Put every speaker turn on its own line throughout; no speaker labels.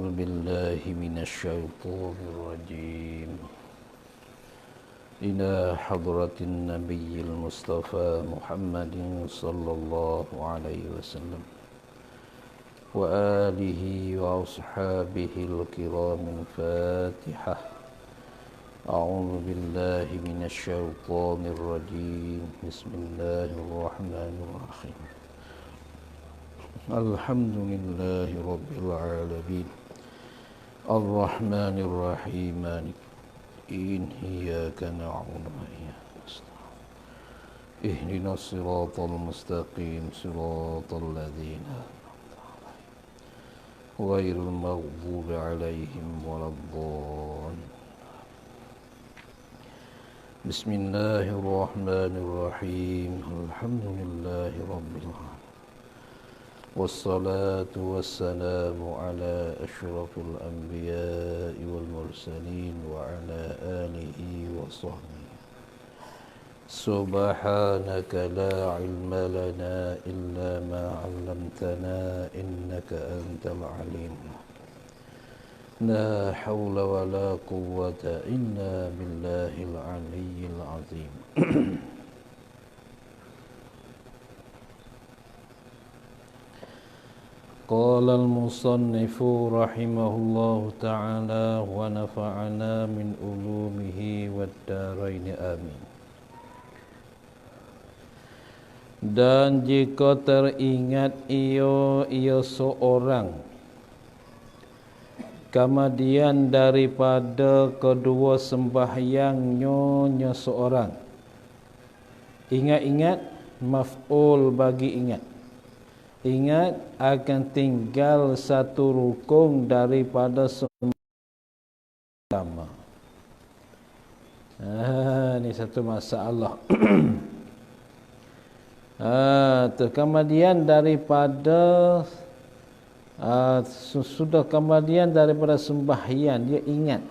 أعوذ بالله من الشيطان الرجيم إلى حضرة النبي المصطفى محمد صلى الله عليه وسلم وآله وأصحابه الكرام الفاتحة أعوذ بالله من الشيطان الرجيم بسم الله الرحمن الرحيم الحمد لله رب العالمين الرحمن الرحيم مالك إياك نعبد وإياك نستعين اهدنا الصراط المستقيم صراط الذين أنعمت عليهم غير المغضوب عليهم ولا الضالين بسم الله الرحمن الرحيم الحمد لله رب العالمين والصلاة والسلام على أشرف الأنبياء والمرسلين وعلى آله وصحبه سبحانك لا علم لنا إلا ما علمتنا إنك أنت العليم لا حول ولا قوة إلا بالله العلي العظيم قال المصنف رحمه الله تعالى ونفعنا من علومه والدارين آمين. Dan jika teringat ia seorang kemudian daripada kedua sembahyangnya seorang, ingat-ingat maf'ul bagi ingat akan tinggal satu rukun daripada sembahyang. Ini satu masalah. Kemudian daripada sudah kemudian daripada sembahyang dia ingat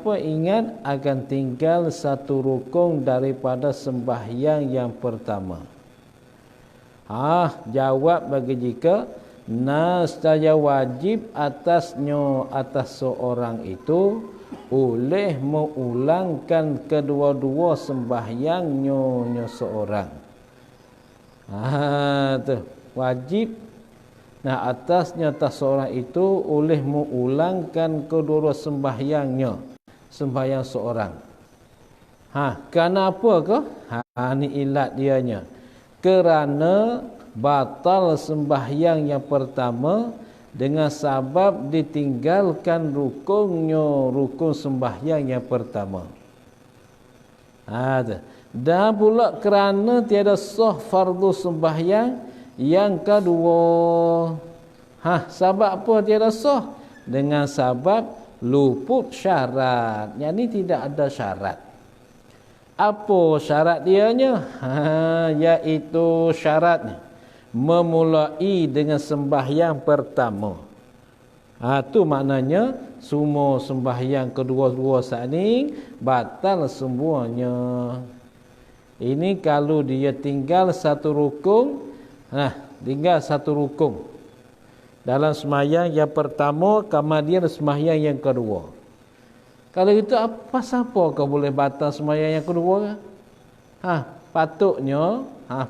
apa? Ingat akan tinggal satu rukun daripada sembahyang yang pertama. Jawab bagi jika nascaya wajib atas seorang itu oleh mengulangkan kedua-dua sembahyangnya seorang. Tu wajib atas seorang itu oleh mengulangkan kedua-dua sembahyang seorang. Kenapa ke? Ni ilat dianya. Kerana batal sembahyang yang pertama dengan sebab ditinggalkan rukun sembahyang yang pertama. Dan pula kerana tiada sah fardu sembahyang yang kedua. Sebab apa tiada sah? Dengan sebab luput syarat. Yang ni tidak ada syarat. Apa syarat dianya? Iaitu syaratnya memulai dengan sembahyang pertama. Tu maknanya semua sembahyang kedua-dua saat ini batal semuanya. Ini kalau dia tinggal satu rukun, tinggal satu rukun dalam sembahyang yang pertama, kemudian sembahyang yang kedua. Kalau itu apa siapa kau boleh batal sembahyang yang kedua? Patutnya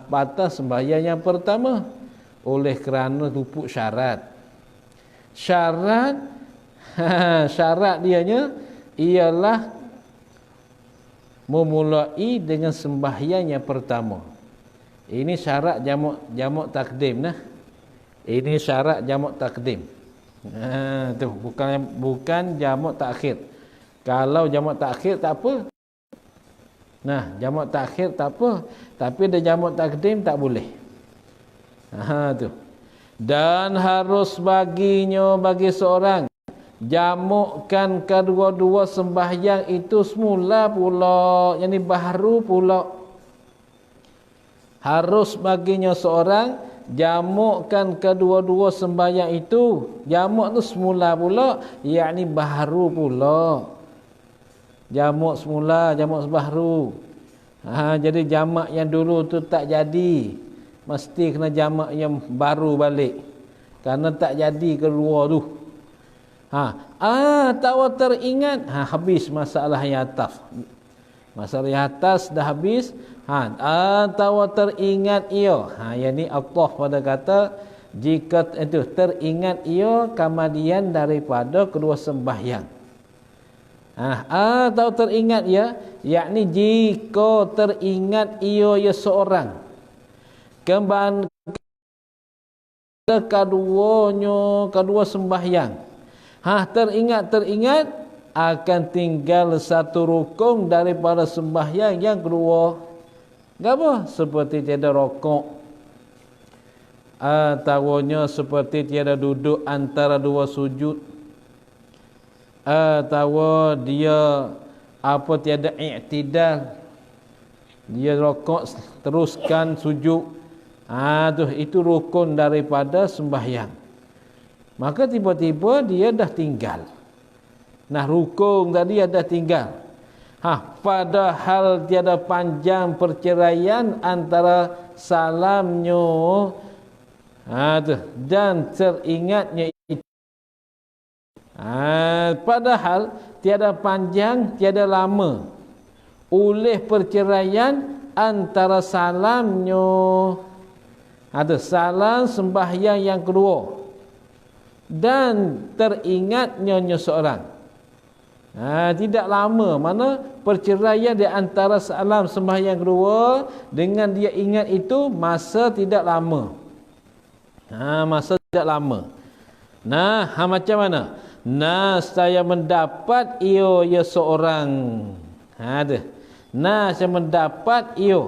batal sembahyang yang pertama oleh kerana luput syarat. Syarat dianya ialah memulai dengan sembahyang yang pertama. Ini syarat jamak takdim . Ini syarat jamak takdim. Tu bukan jamak takhir. Kalau jamak takhir tak apa. Jamak takhir tak apa, tapi ada jamak takdim tak boleh. Tu. Dan harus bagi seorang jamukkan kedua-dua sembahyang itu semula pula, yang ni baru pula. Harus baginya seorang jamukkan kedua-dua sembahyang itu. Jamuk tu semula pula, yakni baru pula. Jamuk semula, jamuk baru. Jadi jamak yang dulu tu tak jadi. Mesti kena jamak yang baru balik. Kerana tak jadi kedua tu. Tahu teringat, habis masalah yang atas. Masalah yang atas dah habis. Tahu teringat ia. Yang ni Allah pada kata jika itu teringat ia kemudian daripada kedua sembahyang. Tahu teringat ia, yakni jika teringat ia seorang kembali kedua sembahyang. Teringat akan tinggal satu rukun daripada sembahyang yang kedua. Apa? Seperti tiada rokok. Tahunya seperti tiada duduk antara dua sujud. Tahu dia tiada i'tidal. Dia rokok teruskan sujud. Itu rukun daripada sembahyang. Maka tiba-tiba dia dah tinggal. Rukun tadi dah tinggal. Padahal tiada panjang perceraian antara salamnya dan teringatnya itu. Padahal tiada panjang, tiada lama oleh perceraian antara salamnya. Ada salam sembahyang yang kedua dan teringatnya seorang. Tidak lama, mana perceraian di antara salam sembahyang kedua dengan dia ingat itu masa tidak lama. Masa tidak lama. Macam mana? Saya mendapat ia seorang. Saya mendapat ia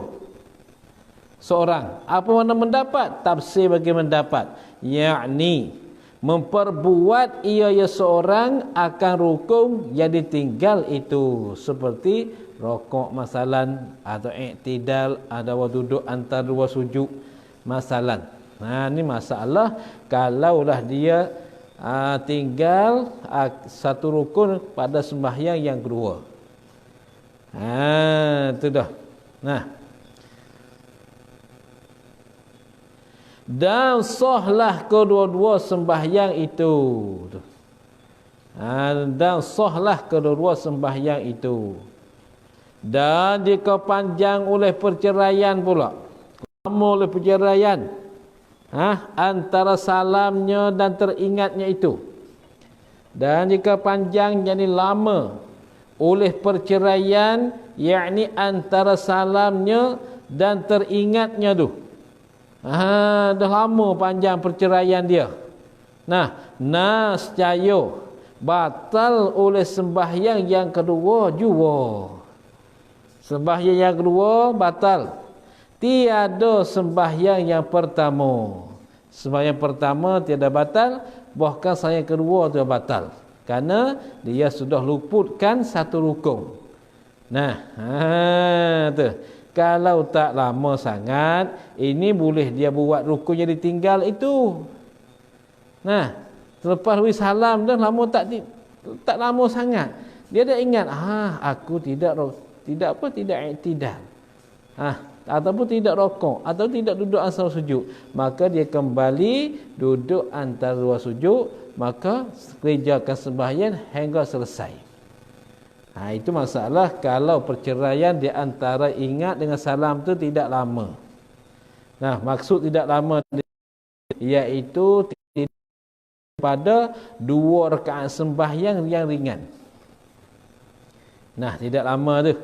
seorang. Apa makna mendapat? Tafsir bagi mendapat, yakni memperbuat ia seorang akan rukun yang ditinggal itu, seperti rokok masalan, atau i'tidal, ada duduk antara dua sujud masalan. Ini masalah kalaulah dia tinggal satu rukun pada sembahyang yang kedua. Itu dah. Dan sahlah kedua-dua sembahyang itu. Dan sahlah kedua-dua sembahyang itu. Dan jika panjang oleh perceraian pula, lama oleh perceraian, antara salamnya dan teringatnya itu. Dan jika panjang, yakni lama oleh perceraian, yakni antara salamnya dan teringatnya tu. Dah lama panjang perceraian dia. Nascaya batal oleh sembahyang yang kedua jua. Sembahyang yang kedua batal. Tiada sembahyang yang pertama. Sembahyang pertama tiada batal, bahkan sembahyang kedua tu batal. Kerana dia sudah luputkan satu rukun. Tu. Kalau tak lama sangat, ini boleh dia buat rukun yang ditinggal itu. Selepas salam dah lama tak lama sangat, dia dah ingat, aku tidak i'tidal. Ataupun tidak rokok, atau tidak duduk antara sujud, maka dia kembali duduk antara dua sujud, maka kerjakan sembahyang hingga selesai. Itu masalah kalau perceraian di antara ingat dengan salam tu tidak lama. Maksud tidak lama iaitu pada 2 rakaat sembahyang yang ringan. Tidak lama tu.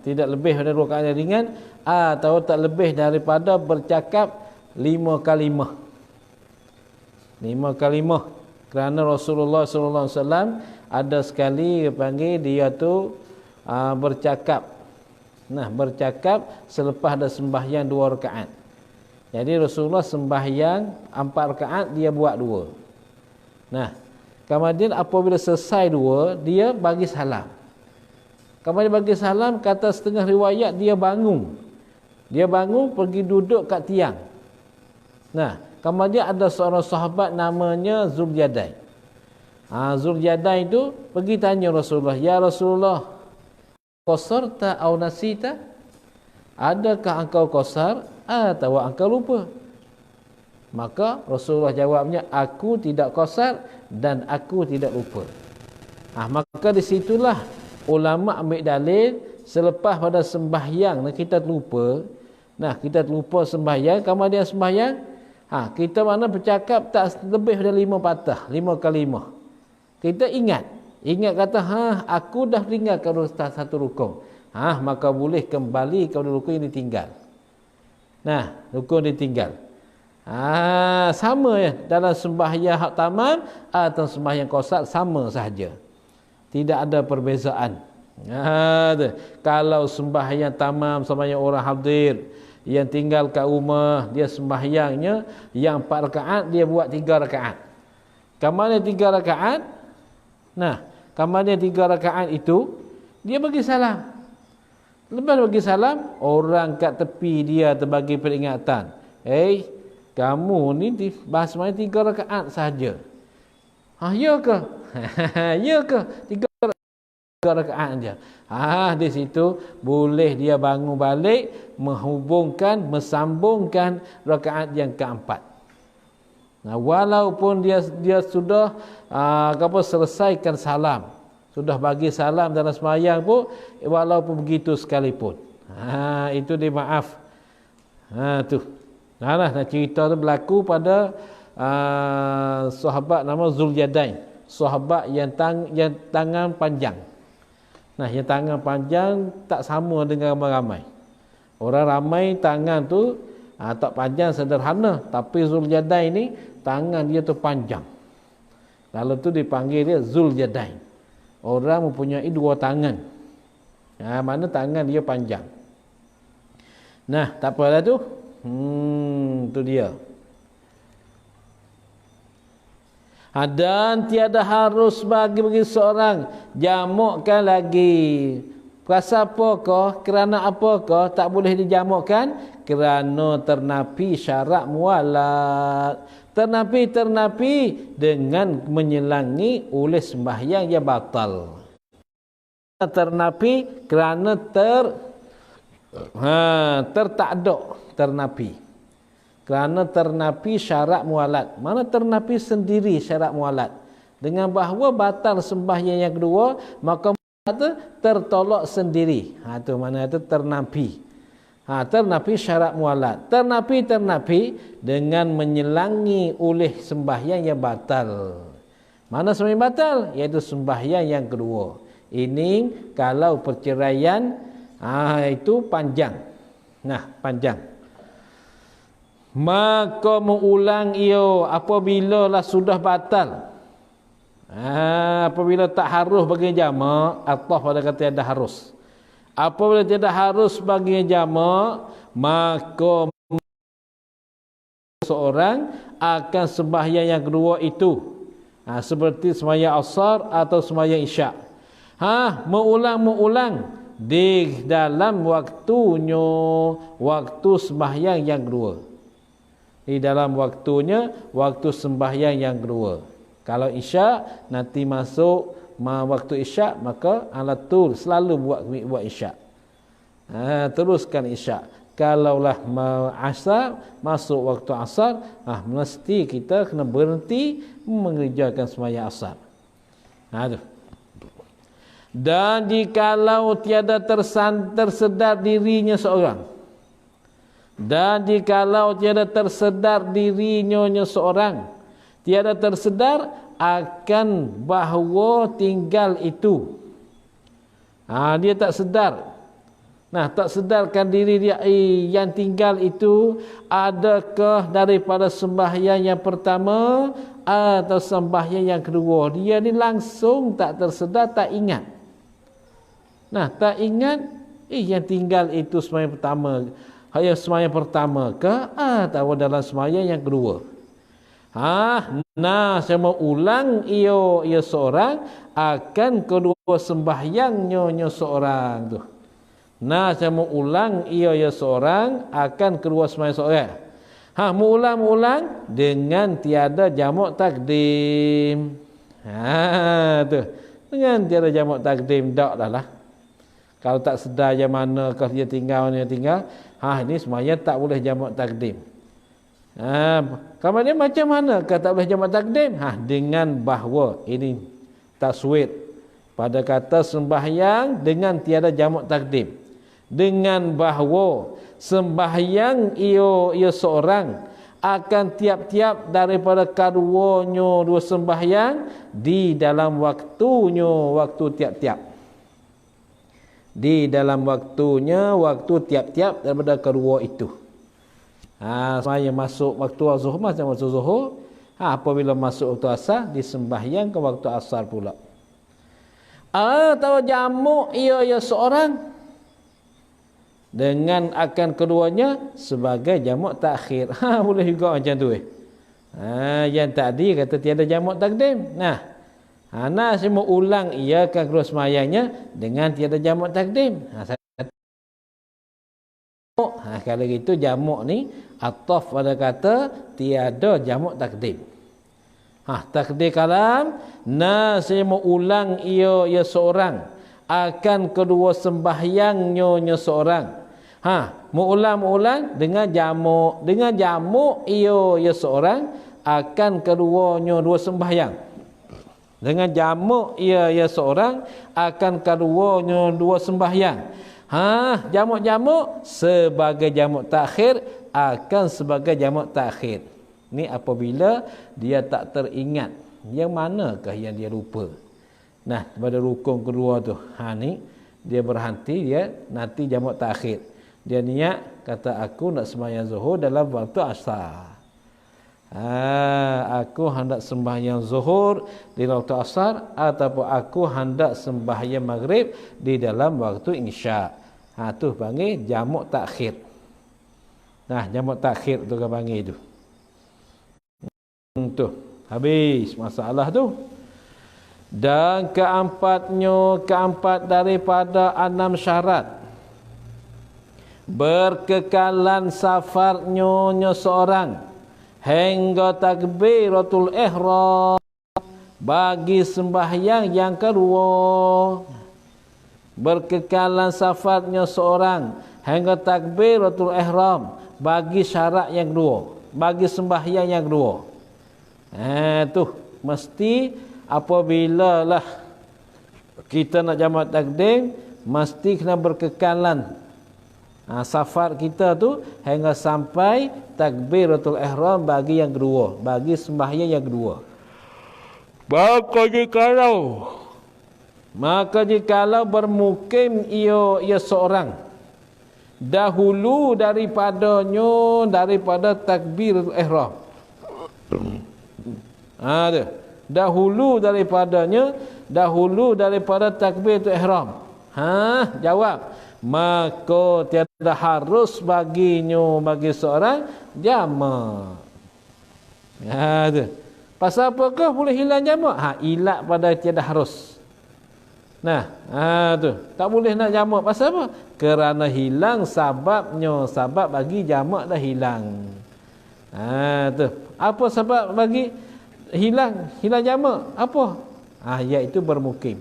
Tidak lebih daripada 2 rakaat yang ringan, atau tak lebih daripada bercakap 5 kalimah. 5 kalimah. Kerana Rasulullah SAW ada sekali panggil dia tu bercakap. Bercakap selepas ada sembahyang 2 rakaat. Jadi Rasulullah sembahyang 4 rakaat, dia buat 2. Kemudian apabila selesai 2, dia bagi salam. Kemudian bagi salam, kata setengah riwayat dia bangun. Dia bangun pergi duduk kat tiang. Kemudian ada seorang sahabat namanya Zuljadain. Zuljadain itu pergi tanya Rasulullah, "Ya Rasulullah, qasarta aw nasita?" Adakah engkau qasar atau engkau lupa? Maka Rasulullah jawabnya, aku tidak qasar dan aku tidak lupa. Maka disitulah ulama ambil dalil selepas pada sembahyang kita lupa. Kita lupa sembahyang, kemudian sembahyang, kita mana bercakap tak lebih dari 5 patah, 5 kalimah. Kita ingat kata, aku dah tinggalkan satu rukun. Maka boleh kembali kepada rukun yang ditinggal. Rukun ditinggal. Sama ya dalam sembahyang hak tamam atau sembahyang qasar, sama sahaja. Tidak ada perbezaan. Kalau sembahyang tamam, sembahyang orang hadir yang tinggal kat rumah, dia sembahyangnya yang 4 rakaat, dia buat 3 rakaat. Kemudian 3 rakaat, kemudian 3 rakaat itu dia bagi salam. Lepas bagi salam, orang kat tepi dia terbagi peringatan. Kamu ni bahas main 3 rakaat sahaja. Ya ke? Ya ke? 3 rakaat saja. Di situ boleh dia bangun balik, mesambungkan rakaat yang keempat. Walaupun dia sudah selesaikan salam, sudah bagi salam dalam sembahyang pun, walaupun begitu sekalipun. Itu dia maaf. Tu. Cerita tu berlaku pada sahabat nama Zulyadain, sahabat yang tangan panjang. Yang tangan panjang tak sama dengan ramai-ramai. Orang ramai tangan tu tak panjang sederhana, tapi Zulyadain ni tangan dia tu panjang. Lalu tu dipanggil dia Zulyadain. Orang mempunyai 2 tangan. Mana tangan dia panjang. Tak apalah tu. Tu dia. Dan tiada harus bagi seorang jamukkan lagi. Pasal apakah? Kerana apakah tak boleh dijamukkan? Kerana ternapi syarat mualat. Ternapi dengan menyelangi oleh sembahyang yang batal. Ternapi kerana tertakduk. Kerana ternapi syarat mualat. Mana ternapi sendiri syarat mualat. Dengan bahawa batal sembahyang yang kedua, maka tertolak sendiri. Tu mana itu ternapi. Ternapi syarat mualat. Ternapi dengan menyelangi oleh sembahyang yang batal. Mana sembahyang batal? Iaitu sembahyang yang kedua. Ini kalau perceraian itu panjang. Panjang. Maka mengulang ia apabila lah sudah batal. Apabila tak harus bagi jamak, Allah pada kata ada harus. Apabila tidak harus bagi jamak, maka seorang akan sembahyang yang kedua itu. Seperti sembahyang asar atau sembahyang isyak. Mengulang di dalam waktunya, waktu sembahyang yang kedua. Di dalam waktunya, waktu sembahyang yang kedua. Kalau isyak nanti masuk waktu isyak, maka alatul selalu buat isyak. Teruskan isyak. Kalaulah asar, masuk waktu asar, mesti kita kena berhenti mengerjakan sembahyang asar. Dan jikalau tiada tersedar dirinya seorang, dan jikalau tiada tersedar dirinya seorang, tiada tersedar akan bahawa tinggal itu, dia tak sedar. Tak sedarkan diri dia yang tinggal itu adakah daripada sembahyang yang pertama atau sembahyang yang kedua. Dia ni langsung tak tersedar, tak ingat. Tak ingat yang tinggal itu sembahyang pertama. Sembahyang pertama ke atau dalam sembahyang yang kedua. Saya mau ulang ia seorang akan kedua sembahyangnya seorang tu. Saya mau ulang ia seorang akan kedua sembahyang seorang. Mengulang dengan tiada jamak takdim. Tu. Dengan tiada jamak takdim dak lah. Kalau tak sedar yang mana kalau dia tinggal. Ini semuanya tak boleh jamak takdim. Kemudian macam mana kata boleh jamak takdim? Dengan bahawa ini taswir pada kata sembahyang dengan tiada jamak takdim. Dengan bahawa sembahyang ia seorang akan tiap-tiap daripada keduanya dua sembahyang di dalam waktunya waktu tiap-tiap. Di dalam waktunya waktu tiap-tiap daripada kedua itu. Sembahyang masuk waktu zuhur macam waktu zuhur. Apabila masuk waktu asar disembahyang ke waktu asar pula. Tahu jamak ia seorang dengan akan keduanya sebagai jamak takhir. Boleh juga macam tu yang tadi kata tiada jamak takdim. Nah, saya mau ulang ia akan kedua semayangnya dengan tiada jamak takdim. Kalau gitu jamak ni ataf pada kata tiada jamak takdim. Takdir kalam, saya mau ulang ia seorang akan kedua sembahyangnya seorang. Mau ulang dengan jamak ia seorang akan keduanya dua sembahyang. Dengan jamak ia seorang akan keduanya dua sembahyang. Jamak sebagai jamak takhir akan sebagai jamak takhir. Ni apabila dia tak teringat yang manakah yang dia lupa. Nah, pada rukun kedua tu, ni dia berhenti, dia nanti jamak takhir. Dia niat kata aku nak sembahyang zuhur dalam waktu asar. Aku hendak sembahyang zuhur di waktu asar ataupun aku hendak sembahyang maghrib di dalam waktu isya. Tu panggil jamak takhir. Nah, jamak takhir tu kan panggil tu. Tu habis masalah tu. Dan keempat daripada 6 syarat berkekalan safarnya seorang hingga takbiratul ihram bagi sembahyang yang kedua. Berkekalan safarnya seorang hingga takbiratul ihram bagi syarat yang kedua, bagi sembahyang yang kedua. Tu mesti apabila lah kita nak jamak takdim mesti kena berkekalan safar kita tu hingga sampai takbiratul ihram bagi yang kedua, bagi sembahyang yang kedua. Maka jikalau bermukim ia seorang dahulu daripada takbiratul ihram. Dahulu daripada takbiratul ihram. Jawab. Maka tiada harus bagi seorang jamak. Pasal apakah boleh hilang jamak? Ilat pada tiada harus. Tak boleh nak jamak pasal apa? Kerana hilang sebabnya, sebab bagi jamak dah hilang. Apa sebab bagi hilang jamak? Apa? Iaitu bermukim.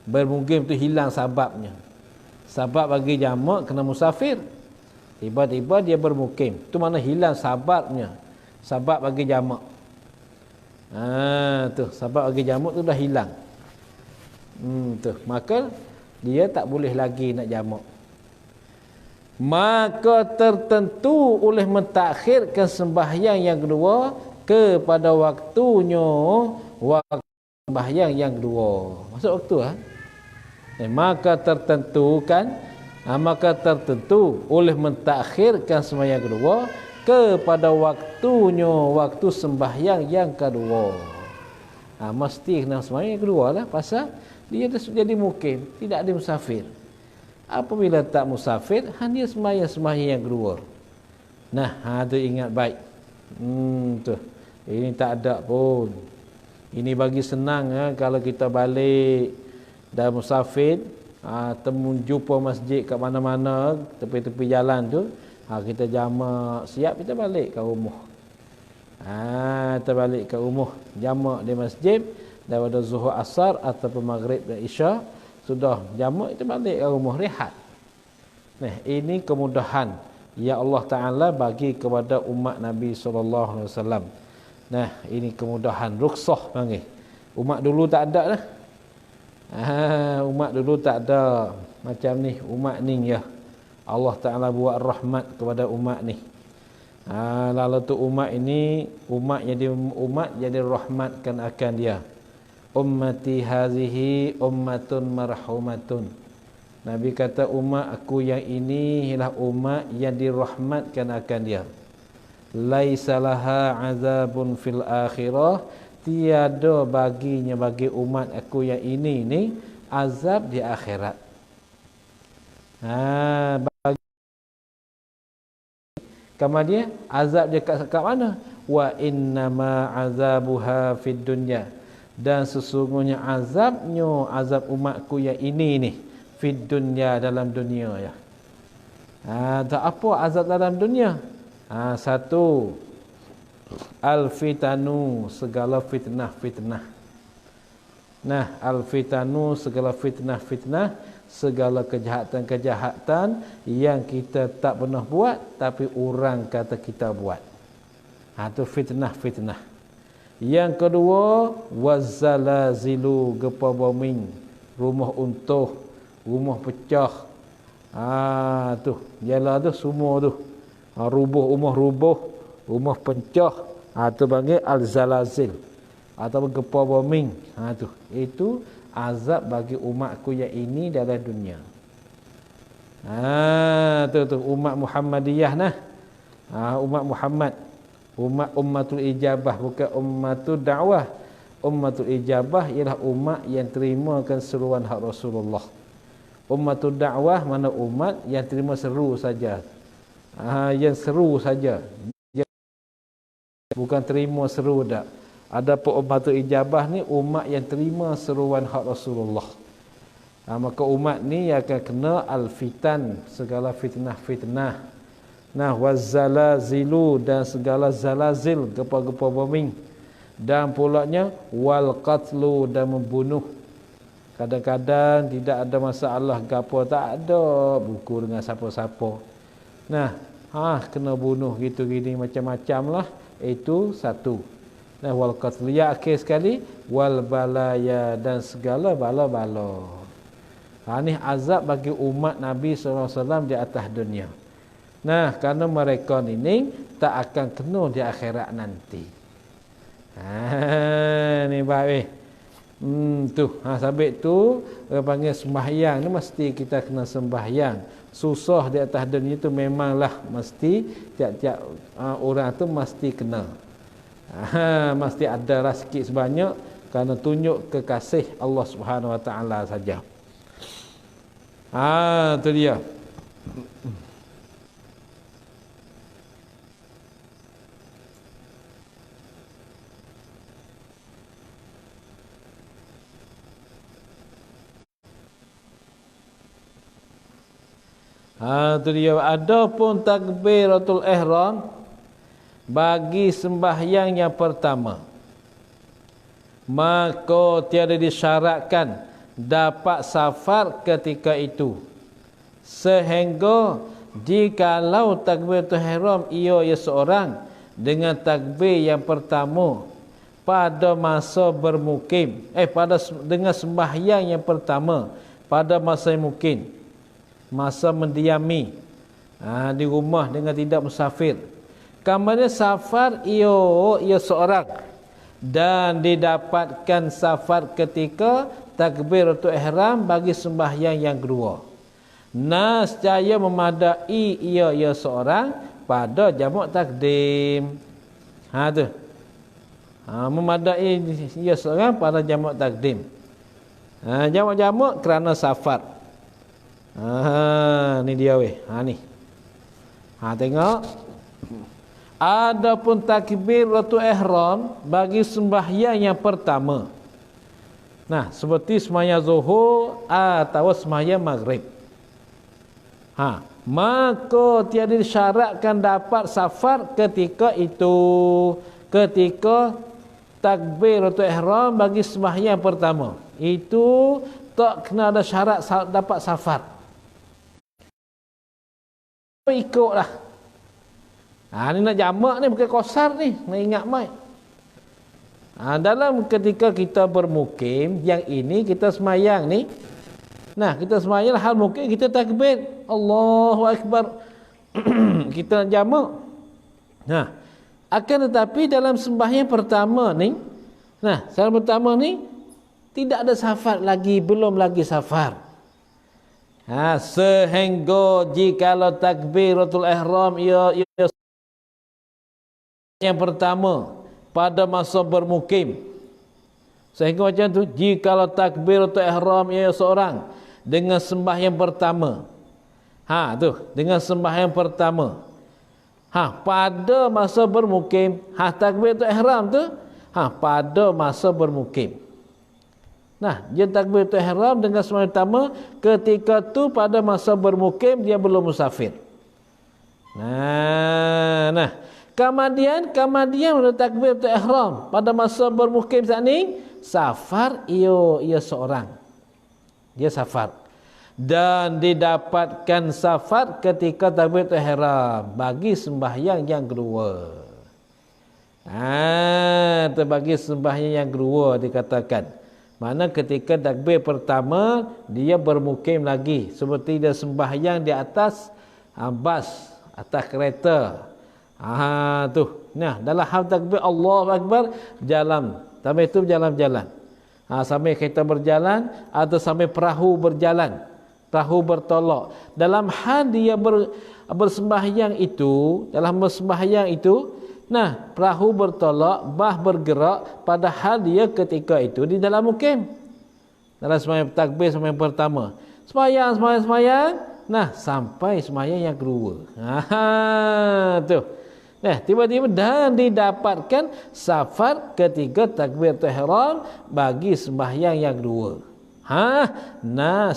Bermukim tu hilang sebabnya. Sebab bagi jamak kena musafir. Tiba-tiba dia bermukim. Tu mana hilang sebabnya. Sebab bagi jamak. Sebab bagi jamak tu dah hilang. Maka dia tak boleh lagi nak jamak. Maka tertentu oleh mentakhirkan sembahyang yang kedua kepada waktunya waktu sembahyang yang kedua. Maksud waktu maka tertentu oleh mentakhirkan sembahyang kedua kepada waktunya waktu sembahyang yang kedua. Mesti kena sembahyang yang kedua lah, pasal dia dah jadi mukim, tidak ada musafir. Apabila tak musafir, dia sembahyang yang kedua. Tu ingat baik. Ini tak ada pun. Ini bagi senang kalau kita balik dah musafir, jumpa masjid kat mana-mana, tepi-tepi jalan tu, kita jamak siap, kita balik ke rumah. Kita balik ke rumah, jamak di masjid daripada zuhur asar ataupun maghrib dan isya, sudah jamak kita balik ke rumah rehat. Ini kemudahan yang Allah Ta'ala bagi kepada umat Nabi SAW. Nah, ini kemudahan, rukhsah panggil. Umat dulu tak ada dah. Umat dulu tak ada macam ni. Umat ni ya, Allah Ta'ala buat rahmat kepada umat ni. Lalu tu umat ini, umat jadi rahmatkan akan dia. Ummati hazihi ummatun marhumatun. Nabi kata umat aku yang ini ialah umat yang dirahmatkan akan dia. Laisa laha azabun fil akhirah, tiada baginya bagi umat aku yang ini ni azab di akhirat. Bagi kemudian azab dia kat mana? Wa innama azabuha fid dunya, dan sesungguhnya azabnya, azab umatku yang ini ni fid dunya, dalam dunia ya. Tak apa azab dalam dunia? Satu, al-fitanu, segala fitnah-fitnah. Nah, al-fitanu, segala fitnah-fitnah, segala kejahatan-kejahatan yang kita tak pernah buat tapi orang kata kita buat. Itu fitnah-fitnah. Yang kedua, wazzalazilu, gempa bumi, rumah runtuh, rumah pecah. Tu, ialah tu semua tu. Rumah pecah. Tu panggil al-zalazil atau gempa bumi. Tu. Itu azab bagi umatku yang ini dalam dunia. Tu umat Muhammadiyah nah. Umat Muhammad, umat ummatul ijabah, bukan ummatul dakwah. Ummatul ijabah ialah umat yang terimakan seruan hak Rasulullah. Ummatul dakwah mana umat yang terima seru saja. Yang seru saja. Bukan terima seru dak. Adapun ummatul ijabah ni umat yang terima seruan hak Rasulullah. Maka umat ni akan kena al-fitan, segala fitnah-fitnah. Nah, wazzalazilu, dan segala zalazil, gempa-gempa bumi. Dan pulaknya wal qatlu, dan membunuh. Kadang-kadang tidak ada masalah gapo, tak ada buku dengan siapa-siapa. Nah, kena bunuh gitu gini macam-macam lah. Itu satu. Nah, wal qatl, ya akhir sekali wal balaya, dan segala bala-bala. Ini azab bagi umat Nabi SAW di atas dunia. Nah, kerana mereka ni tak akan kena di akhirat nanti. Ni baik. Sabit tu orang panggil sembahyang ni mesti kita kena sembahyang. Susah di atas dunia tu memanglah mesti tiap-tiap orang tu mesti kena. Mesti ada lah sikit sebanyak, kerana tunjuk kekasih Allah Subhanahu Wa Taala saja. Tu dia. Tu dia. Adapun takbiratul ihram bagi sembahyang yang pertama, maka tiada disyaratkan dapat safar ketika itu, sehingga jikalau takbiratul ihram ia seorang dengan takbir yang pertama pada masa bermukim, dengan sembahyang yang pertama pada masa yang mukim, masa mendiami di rumah dengan tidak musafir. Kemudian safar ia seorang dan didapatkan safar ketika takbiratul ihram bagi sembahyang yang kedua. Nescaya memadai ia seorang pada jamak takdim. Tu. Memadai ia seorang pada jamak takdim. Jamak-jamak kerana safar. Ni dia weh. Ni. Tengok. Adapun takbiratul ihram bagi sembahyang yang pertama. Nah, seperti sembahyang zuhur atau sembahyang maghrib. Maka tiada disyaratkan dapat safar ketika itu. Ketika takbiratul ihram bagi sembahyang pertama. Itu tak kena ada syarat dapat safar. Ikutlah. Ni nak jamak ni bukan qasar ni, nak ingat mai. Dalam ketika kita bermukim, yang ini kita semayang ni. Nah, kita semayang hal mukim kita takbir. Allahu Akbar. Kita nak jamak. Nah, akan tetapi dalam sembahyang pertama ni, sembahyang pertama ni tidak ada safar lagi, belum lagi safar. Sehingga jikalau takbiratul ihram ia yang pertama pada masa bermukim. Sehingga macam tu, jikalau takbiratul ihram ia seorang dengan sembahyang pertama. Dengan sembahyang pertama. Pada masa bermukim, takbiratul ihram tu pada masa bermukim. Dia takbiratul ihram dengan sembahyang pertama ketika tu pada masa bermukim dia belum musafir. Kemudian pada takbiratul ihram pada masa bermukim saat ni safar ia seorang. Dia safar. Dan didapatkan safar ketika takbiratul ihram bagi sembahyang yang kedua. Terbagi sembahyang yang kedua dikatakan. Mana ketika takbir pertama dia bermukim lagi seperti dia sembahyang di atas bas, atas kereta. Dalam hal takbir Allahu Akbar jalan. Sampai itu berjalan-jalan. Sampai kereta berjalan atau sampai perahu berjalan. Perahu bertolak. Dalam hal dia bersembahyang itu, perahu bertolak, bah bergerak padahal dia ketika itu di dalam mukim. Dalam sembahyang takbir sembahyang pertama. Sembahyang. Sampai sembahyang yang kedua. Tiba-tiba dan didapatkan safar ketika takbiratul ihram bagi sembahyang yang kedua.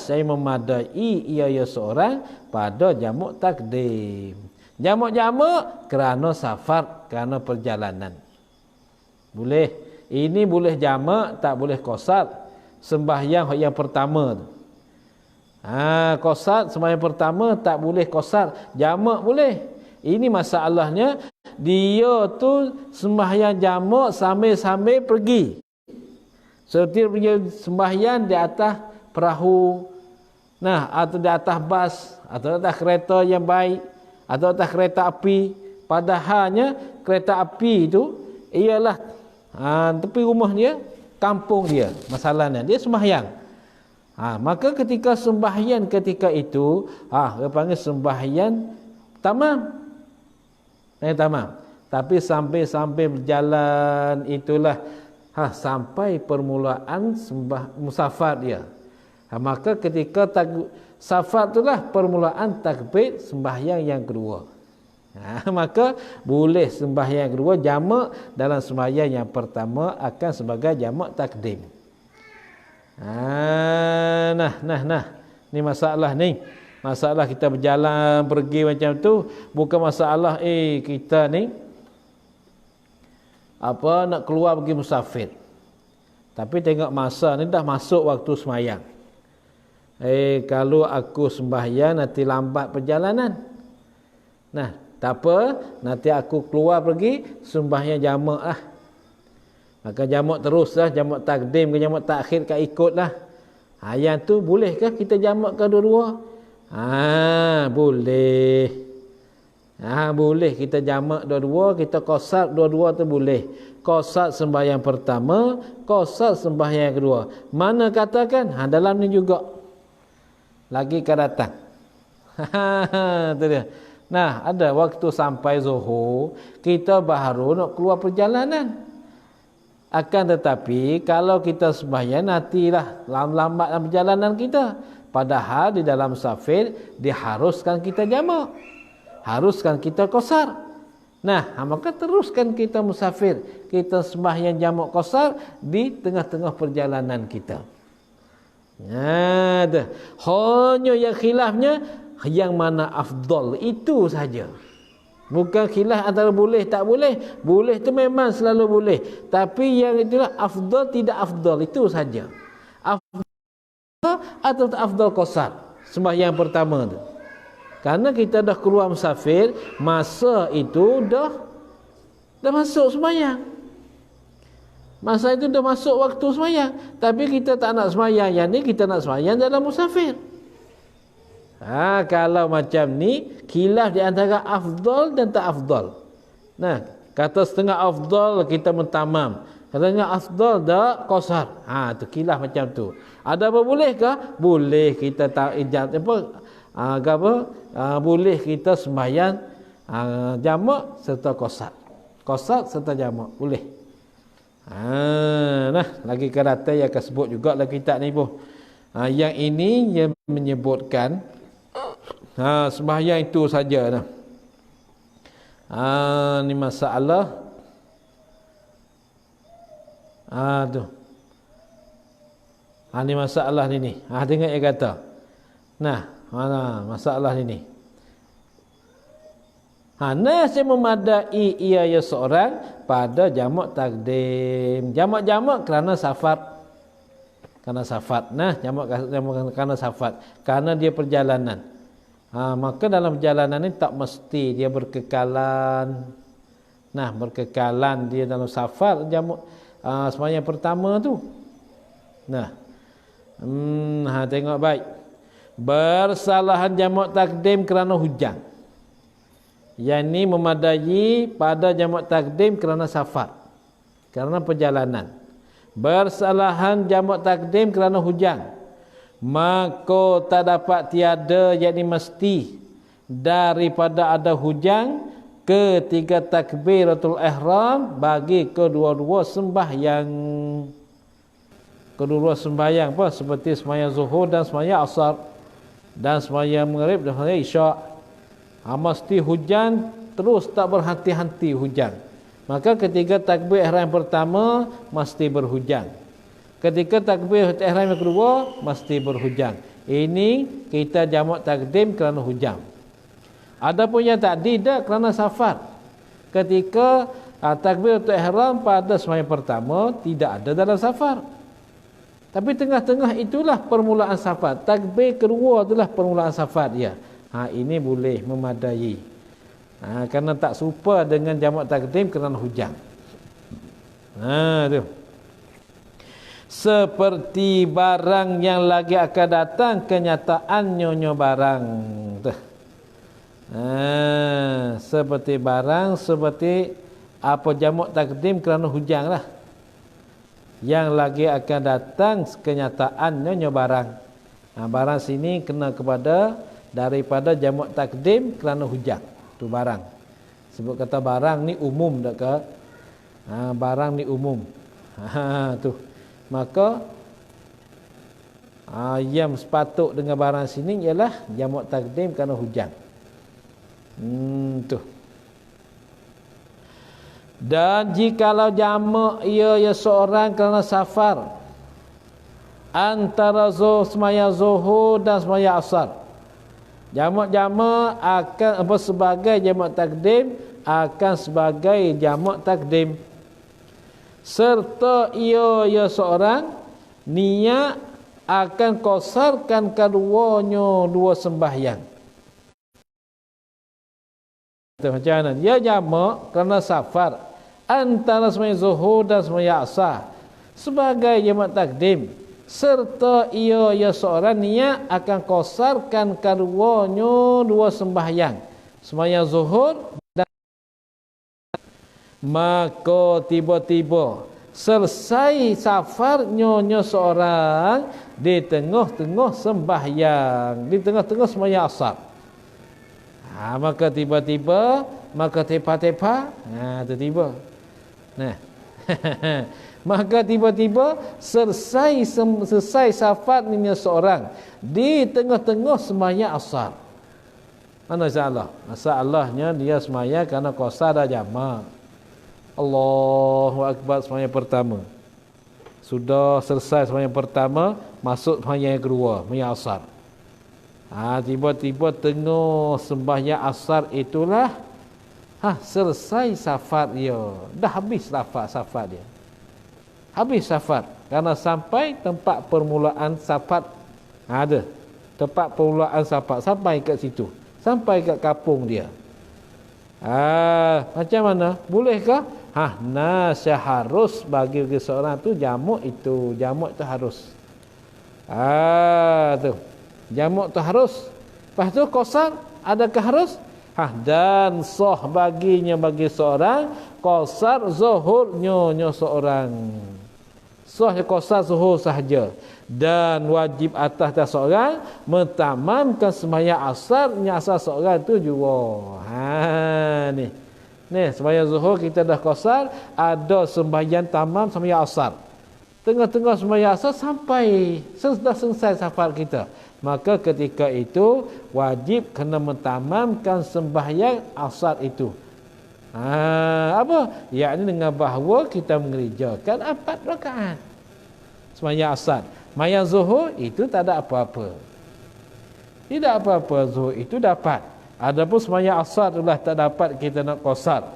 Saya memadai ia seorang pada jamak takdim. Jamak kerana safar, kerana perjalanan. Boleh. Ini boleh jamak, tak boleh qasar. Sembahyang yang pertama tu. Qasar sembahyang pertama tak boleh qasar. Jamak boleh. Ini masalahnya dia tu sembahyang jamak sambil-sambil pergi. Seperti dia sembahyang di atas perahu, atau di atas bas, atau di atas kereta yang baik, atau di atas kereta api. Padahalnya kereta api itu ialah tepi rumah dia, kampung dia. Masalahnya dia sembahyang. Maka ketika sembahyang ketika itu, dia panggil sembahyang tamam. Tamam. Tapi sampai berjalan itulah sampai permulaan musafar dia. Maka ketika safar itulah permulaan takbir sembahyang yang kedua. Maka boleh sembahyang yang kedua jamak dalam sembahyang yang pertama akan sebagai jamak takdim. Ni masalah ni. Masalah kita berjalan pergi macam tu bukan masalah kita ni nak keluar pergi musafir. Tapi tengok masa ni dah masuk waktu sembahyang. Kalau aku sembahyang nanti lambat perjalanan. Tak apa, nanti aku keluar pergi sembahyang jamak lah. Maka jamak teruslah, jamak takdim ke jamak takhir kan ikutlah. Yang tu bolehkah kita jamak ke dua-dua? Boleh. Boleh kita jamak dua-dua, kita qasar dua-dua tu boleh. Qasar sembahyang pertama, qasar sembahyang kedua. Mana katakan? Dalam ni juga. Lagi akan datang. Tu dia. Ada waktu sampai zuhur, kita baru nak keluar perjalanan. Akan tetapi kalau kita sembahyang nantilah lambat dalam perjalanan kita. Padahal di dalam musafir diharuskan kita jamak. Haruskan kita qasar. Maka teruskan kita musafir. Kita sembahyang jamak qasar di tengah-tengah perjalanan kita. Hanya yang khilafnya yang mana afdal itu saja. Bukan khilaf antara boleh tak boleh. Boleh tu memang selalu boleh. Tapi yang itulah afdal tidak afdal itu saja. Afdal atau tak afdal qasar sembahyang pertama tu. Karena kita dah keluar musafir, masa itu dah masuk sembahyang. Masa itu dah masuk waktu sembahyang. Tapi kita tak nak sembahyang yang ni, kita nak sembahyang dalam musafir. Kalau macam ni, khilaf di antara afdal dan tak afdal. Nah, kata setengah afdal kita mentamam. Katanya afdal dak qasar. Tu khilaf macam tu. Ada apa bolehkah? Boleh kita tak ijab boleh kita sembahyang jamak serta qasar. Qasar serta jamak boleh. Lagi kerata yang akan sebut juga dalam kitab ni pun. Yang ini yang menyebutkan sembahyang itu saja. Ni masalah. Ni masalah ni. Dengar dia kata. Masalah ni. Nasi memadai ia seorang pada jamak takdim. Jamak-jamak kerana safar. Kerana safar. Jamak kerana safar. Kerana dia perjalanan. Maka dalam perjalanan ini tak mesti dia berkekalan. Berkekalan dia dalam safar jamak sembahyang pertama tu. Tengok baik. Bersalahan jamak takdim kerana hujan. Yang ni memadai pada jamak takdim kerana safar, kerana perjalanan. Bersalahan jamak takdim kerana hujan, maka tak dapat tiada yakni mesti daripada ada hujan ketiga takbiratul ihram bagi kedua-dua sembahyang. Kedua-dua sembahyang apa? Seperti sembahyang zuhur dan sembahyang asar, dan sembahyang maghrib dan sembahyang isyak. Mesti hujan terus, tak berhenti-henti hujan. Maka ketika takbir ihram yang pertama mesti berhujan. Ketika takbir ihram yang kedua mesti berhujan. Ini kita jamak takdim kerana hujan. Adapun yang tak tidak kerana safar. Ketika takbir ihram pada sembahyang pertama tidak ada dalam safar. Tapi tengah-tengah itulah permulaan safar. Takbir kedua itulah permulaan safar dia. Ini boleh memadai. Kerana tak serupa dengan jamak takdim kerana hujan. Tu. Seperti barang yang lagi akan datang, kenyataan nyonya barang. Tu. Seperti barang, seperti apa jamak takdim kerana hujan lah. Yang lagi akan datang, kenyataan nyonya barang. Barang sini kena kepada daripada jamak takdim kerana hujan. Tu barang. Sebut kata barang ni umum tak ke? Barang ni umum. Tu. Maka yang sepatut dengan barang sini ialah jamak takdim kerana hujan. Tu. Dan jikalau jamak ia seorang kerana safar, antara sembahyang zuhur dan sembahyang asar, jamak-jamak akan sebagai jamak takdim, akan sebagai jamak takdim. Serta ia seorang niat akan kosarkan keduanya dua sembahyang. Macam mana? Dia jamak kerana safar antara sembahyang zuhur dan sembahyang asar sebagai jamak takdim. Serta ia seorang niat akan kosarkan keduanya dua sembahyang, sembahyang zuhur dan maka tiba-tiba selesai safar nyonya seorang di tengah-tengah sembahyang, di tengah-tengah sembahyang asar. Maka tiba-tiba, maka tepa-tepa, tiba. Maka tiba-tiba selesai safar nyonya seorang di tengah-tengah sembahyang asar. Mana masalah? Masalahnya dia sembahyang kerana qasar dah jamak. Allahu akbar sembahyang pertama. Sudah selesai sembahyang pertama, masuk sembahyang yang kedua, sembahyang asar. Tiba-tiba tengah sembahyang asar itulah selesai safar dia. Dah habis safar dia. Habis safar. Kerana sampai tempat permulaan safar. Ada tempat permulaan safar. Sampai kat situ. sampai kat kampung dia. Macam mana? Bolehkah? Seharus bagi seorang tu jamak itu. Jamak tu harus. Tu. Jamak tu harus. Lepas tu qasar adakah harus? Dan sah baginya bagi seorang, qasar zuhurnya seorang. Sah qasar zuhur sahaja. Dan wajib atas seorang mentamamkan sembahyang asarnya asar seorang tu juga. Ni sembahyang zuhur kita dah qasar, ada sembahyang tamam sembahyang asar. Tengah-tengah sembahyang asar sampai sudah selesai safar kita. Maka ketika itu wajib kena mentamamkan sembahyang asar itu. Apa? Yakni dengan bahawa kita mengerjakan 4 rakaat sembahyang asar. Sembahyang zuhur itu tak ada apa-apa. Tidak apa-apa, zuhur itu dapat. Adapun sembahyang asar itulah tak dapat, kita nak qasar.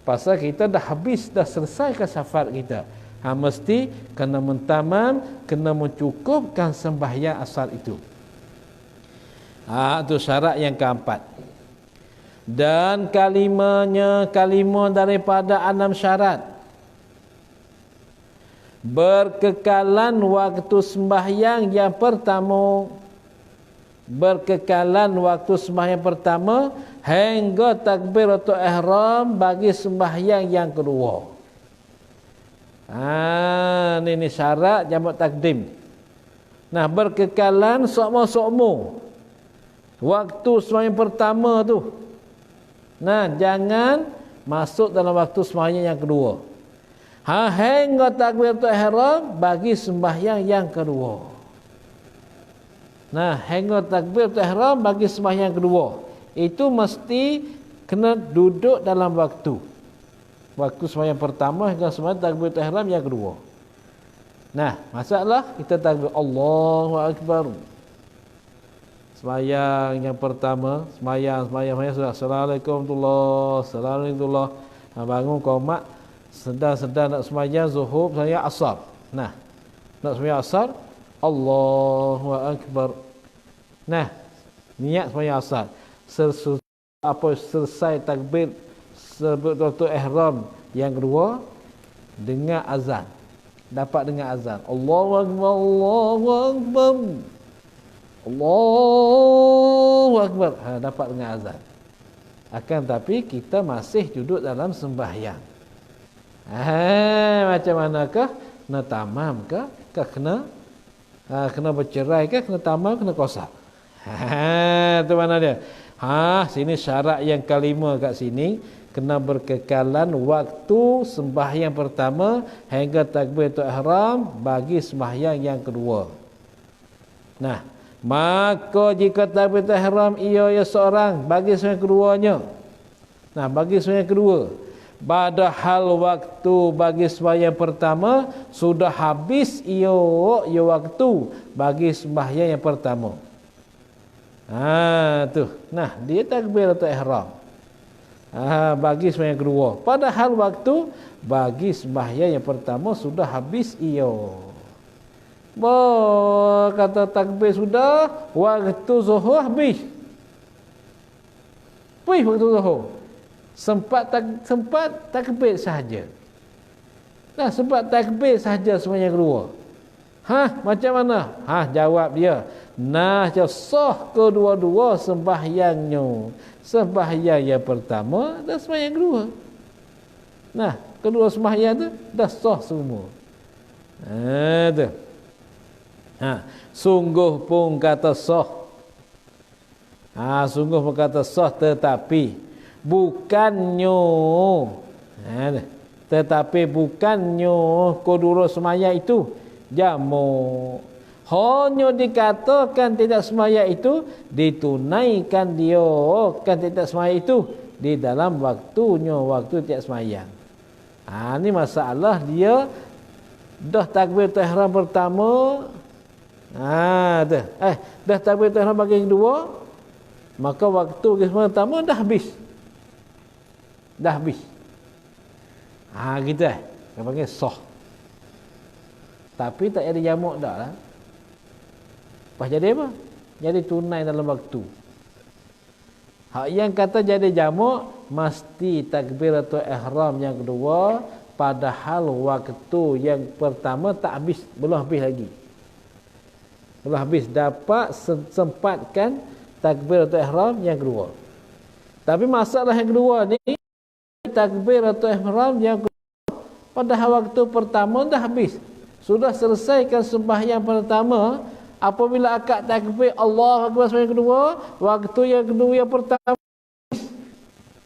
Pasal kita dah habis, dah selesaikan safar kita. Mesti kena mentamam, kena mencukupkan sembahyang asar itu. Itu syarat yang keempat. Dan kalimah daripada 6 syarat. Berkekalan waktu sembahyang yang pertama. Berkekalan waktu sembahyang pertama hingga takbiratul ihram bagi sembahyang yang kedua. Ini syarat jamak takdim. Berkekalan sokmo-sokmo waktu sembahyang pertama tu. Jangan masuk dalam waktu sembahyang yang kedua. Hingga takbiratul ihram bagi sembahyang yang kedua. Hingga takbiratul ihram bagi sembahyang kedua. Itu mesti kena duduk dalam waktu. Waktu sembahyang pertama hingga sembahyang takbiratul ihram yang kedua. Masalah kita takbir Allahu Akbar. Sembahyang yang pertama, sembahyang sudah Assalamualaikum warahmatullahi. Bangun qomat, sedang nak sembahyang zuhur, sembahyang asar. Nak sembahyang asar, Allahu Akbar. Niat sembahyang asar. Selesai takbir sebut ihram yang kedua dengan azan. Dapat dengan azan. Allahu Akbar, Allahu Akbar. Allahu Akbar. Dapat dengan azan. Akan tapi kita masih duduk dalam sembahyang. Macam manakah? Kena tamam ke? Kena bercerai ke? Kena tamam, kena qasar. Tu mana dia? Sini syarat yang kelima kat sini. Kena berkekalan waktu sembahyang pertama hingga takbiratul ihram bagi sembahyang yang kedua. Maka jika takbiratul ihram ia seorang bagi sembahyang keduanya. Bagi sembahyang kedua. Padahal waktu bagi sembahyang pertama sudah habis ia waktu bagi sembahyang yang pertama. Dia takbiratul ihram. Bagi sembahyang kedua. Padahal waktu bagi sembahyang yang pertama sudah habis ia. Kata takbir sudah, waktu zuhur habis. Waktu zuhur. Sempat takbir sahaja. Sempat takbir sahaja sembahyang kedua. Macam mana? Jawab dia. Sah kedua-dua sembahyangnya. Sembahyang yang pertama dan sembahyang kedua. Kedua sembahyang tu dah sah semua. Sungguh pun kata sah. Sungguh pun kata sah tetapi bukannya kedua sembahyang itu jamak. Hanya dikatakan tidak sembahyang itu ditunaikan dia kan tidak sembahyang itu di dalam waktunya, waktu tidak sembahyang. Ini masalah dia dah takbiratul ihram pertama. Dah takbiratul ihram bagi kedua, maka waktu sembahyang pertama dah habis. Gitu kita panggil sah. Tapi tak ada jamak dah lah. Jadi apa? Jadi tunai dalam waktu. Hak yang kata jadi jamak mesti takbiratul ihram yang kedua, padahal waktu yang pertama tak habis, belum habis lagi. Belum habis, dapat sempatkan takbiratul ihram yang kedua. Tapi masalah yang kedua ni, takbiratul ihram yang kedua padahal waktu pertama dah habis. Sudah selesaikan sembahyang pertama, apabila akad takbir Allahu Akbar sembahyang kedua, waktu yang kedua yang pertama,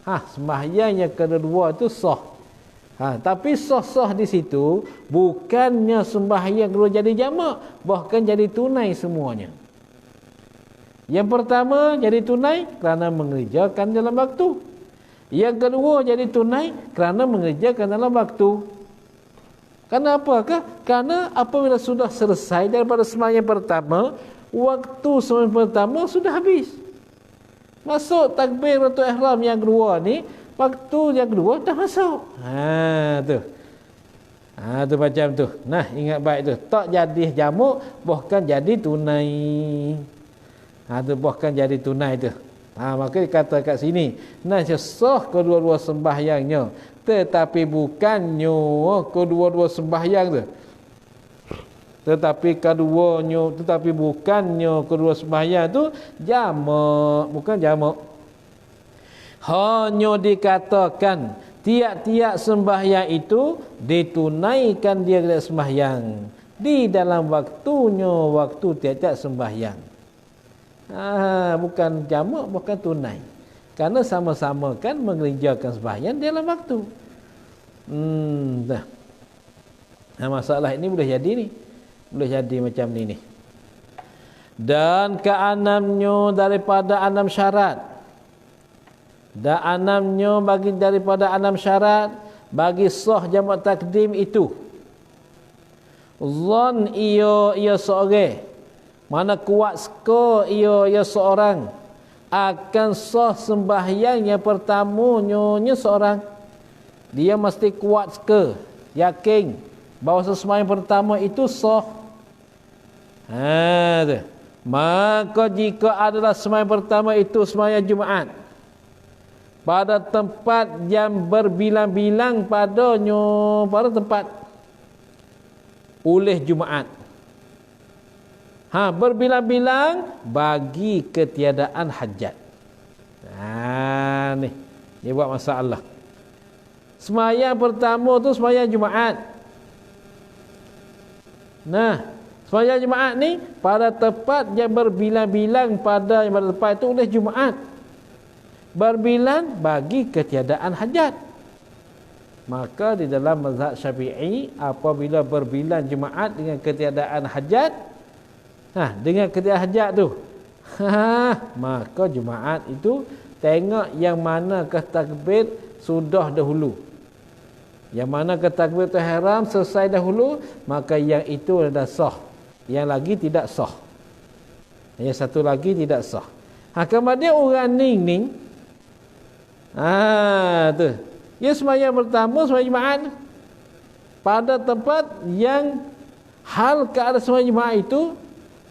sembahyang yang kedua itu sah. Tapi sah-sah di situ bukannya sembahyang kedua jadi jamak, bahkan jadi tunai semuanya. Yang pertama jadi tunai kerana mengerjakan dalam waktu. Yang kedua jadi tunai kerana mengerjakan dalam waktu. Kenapakah? Karena apabila sudah selesai daripada sembahyang pertama, waktu sembahyang pertama sudah habis. Masuk takbiratul ihram yang kedua ni, waktu yang kedua dah masuk. Tu macam tu. Nah, ingat baik tu. Tak jadi jamak, bahkan jadi tunai. Tu bahkan jadi tunai tu. Maka dikata kat sini, nah sah kedua-dua sembahyangnya, tetapi bukannya kedua-dua sembahyang tu. Tetapi bukannya kedua sembahyang tu jamak, bukan jamak. Hanya dikatakan tiap-tiap sembahyang itu ditunaikan dia dalam sembahyang di dalam waktunya, waktu tiap-tiap sembahyang. Bukan jamak, bukan tunai. Kerana sama-sama kan mengerjakan sembahyang dalam waktu. Masalah ini boleh jadi ni. Boleh jadi macam ni. Dan keenamnya daripada 6 syarat. Dan enamnya bagi daripada 6 syarat bagi sah jamak takdim itu. Zon ia seorang. Mana kuat seka ia seorang akan sah sembahyang yang pertamanya seorang. Dia mesti kuat seka, yakin bahawa sembahyang pertama itu sah. Maka jika adalah sembahyang pertama itu sembahyang Jumaat pada tempat yang berbilang-bilang padanya, pada tempat oleh Jumaat, berbilang-bilang bagi ketiadaan hajat. Ni dia buat masalah. Sembahyang pertama tu sembahyang Jumaat. Sembahyang Jumaat ni pada tempat yang berbilang-bilang pada tempat itu oleh Jumaat. Berbilang bagi ketiadaan hajat. Maka di dalam mazhab Syafi'i, apabila berbilang Jumaat dengan ketiadaan hajat, dengan ketiadaan hajat tu, maka Jumaat itu tengok yang manakah takbir sudah dahulu. Yang manakah takbir ihram selesai dahulu, maka yang itu adalah sah. Yang lagi tidak sah. Yang satu lagi tidak sah. Kemudian orang ning tu. Ya sembahyang pertama sembahyang Jumaat pada tempat yang hal keadaan sembahyang Jumaat itu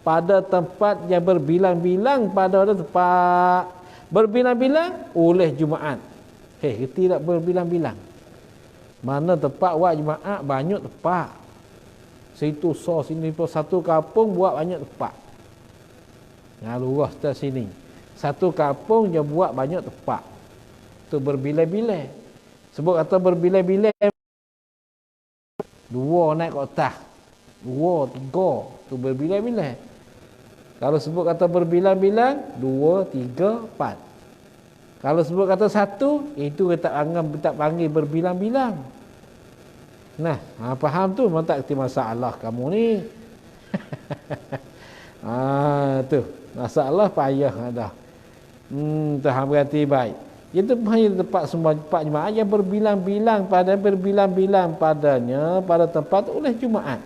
pada tempat yang berbilang-bilang pada tempat berbilang-bilang oleh Jumaat. Tidak berbilang-bilang. Mana tempat buat Jumaat banyak tempat. Situ sini satu kampung buat banyak tempat. Luas dari sini. Satu kampung dia buat banyak tempat. Tu berbilang-bilang. Sebut kata berbilang-bilang, 2 naik ke atas, 2, 3, tu berbilang-bilang. Kalau sebut kata berbilang-bilang, 2, 3, 4. Kalau sebut kata 1, itu tak panggil berbilang-bilang. Faham tu? Memang tak kerti masalah kamu ni. Tu masalah payah dah. Faham berarti baik. Itu hanya tempat sempat Jumaat yang berbilang-bilang padanya pada tempat oleh Jumaat.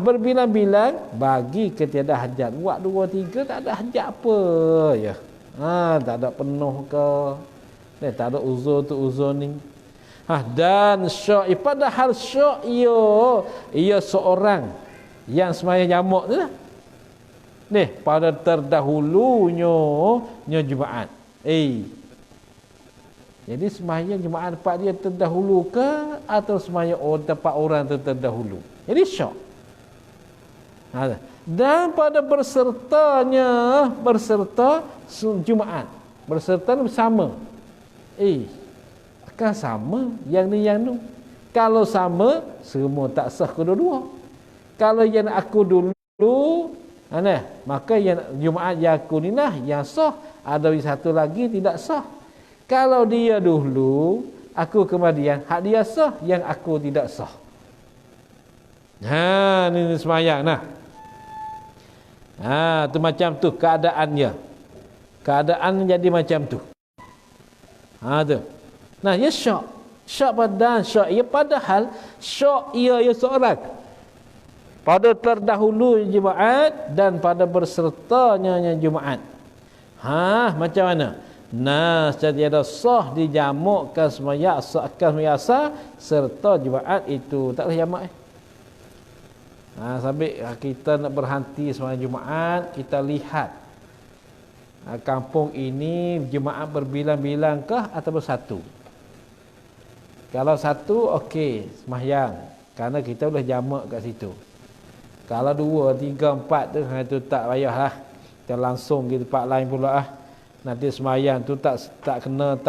Berbilang-bilang bagi ketiada hajat. Buat 2, 3 tak ada hajat apa ya. Tak ada penuh ke. Tak ada uzur tu uzur ni. Dan syok, padahal syok ia seorang yang sembahyang jamak tu lah. Nih, pada terdahulunya Jumaat. Jadi sembahyang Jumaat tempat dia terdahulu ke atau sembahyang tempat orang terdahulu? Jadi syok. Dan pada berserta Jumaat. Berserta bersama. Akan sama yang ni yang tu. Kalau sama, semua tak sah kedua-dua. Kalau yang aku dulu, maka yang Jumaat yang aku ni lah yang sah. Ada satu lagi tidak sah. Kalau dia dulu, aku kemudian, hak dia sah, yang aku tidak sah. Ni semayang nah. Tu macam tu keadaannya. Keadaan jadi macam tu. Tu. Nah, ia syok. Syok badan, syok ia padahal syok ia seorang. Pada terdahulu Jumaat dan pada bersertanya Jumaat. Macam mana? Nah, secara sah dijamukkan sembahyang akan biasa serta Jumaat itu taklah jamak. Sampai kita nak berhenti sembahyang Jumaat, kita lihat kampung ini Jumaat berbilang-bilang kah atau bersatu? Kalau satu, okey, sembahyang. Kerana kita boleh jamak kat situ. Kalau 2, 3, 4 tu, itu tak payahlah. Kita langsung pergi tempat lain pula nanti sembahyang tu tak kena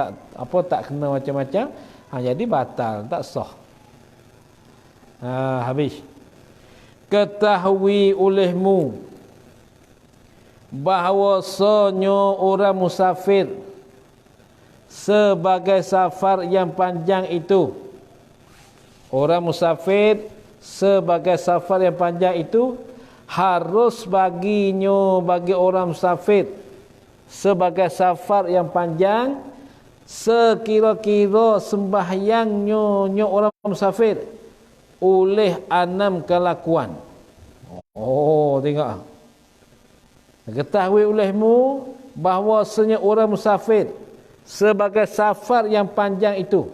macam-macam. Jadi batal, tak sah. Habis. Ketahui olehmu bahawasanya orang musafir sebagai safar yang panjang itu, orang musafir sebagai safar yang panjang itu harus bagi orang musafir sebagai safar yang panjang sekira-kira sembahyangnya orang musafir oleh 6 kelakuan. Tengok. Ketahui olehmu bahawasanya orang musafir sebagai safar yang panjang itu.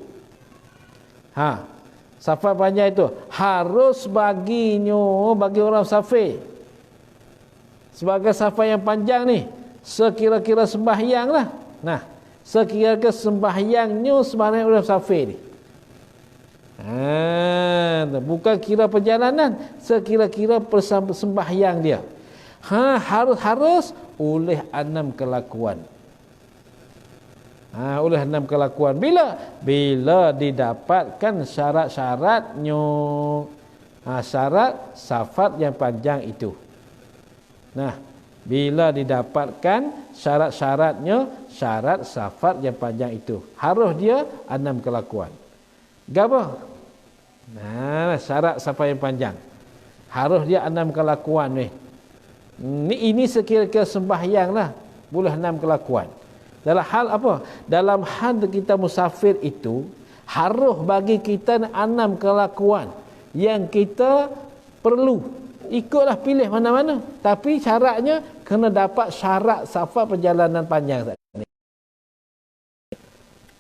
Safar panjang itu harus bagi orang musafir sebagai safar yang panjang ni sekira-kira sembahyang lah. Sekira-kira sembahyang orang musafir ni. Bukan kira perjalanan, sekira-kira sembahyang dia. Harus oleh 6 kelakuan. Oleh 6 kelakuan. Bila didapatkan syarat-syaratnya. Syarat safar yang panjang itu. Bila didapatkan syarat-syaratnya, syarat safar yang panjang itu, harus dia 6 kelakuan. Gapa? Syarat safar yang panjang. Harus dia 6 kelakuan ni. Ini sekira-kira sembahyang lah. Boleh 6 kelakuan. Dalam hal apa? Dalam hal kita musafir itu, harus bagi kita 6 kelakuan yang kita perlu. Ikutlah pilih mana-mana. Tapi syaratnya kena dapat syarat safar perjalanan panjang.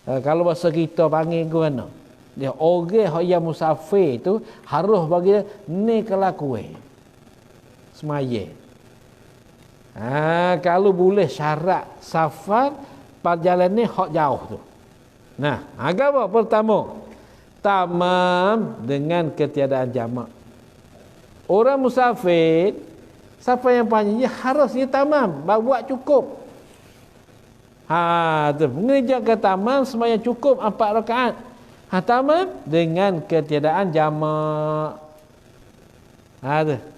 Kalau bahasa kita panggil ke mana? Dia orang yang musafir itu harus bagi ni kelakuan semaya. Kalau boleh syarat safar perjalanan ni hak jauh tu. Agama pertama, tamam dengan ketiadaan jamak. Orang musafir safar yang panjang harusnya tamam, buat cukup. Mengerjakan tamam sembahyang cukup 4 rakaat. Tamam dengan ketiadaan jamak.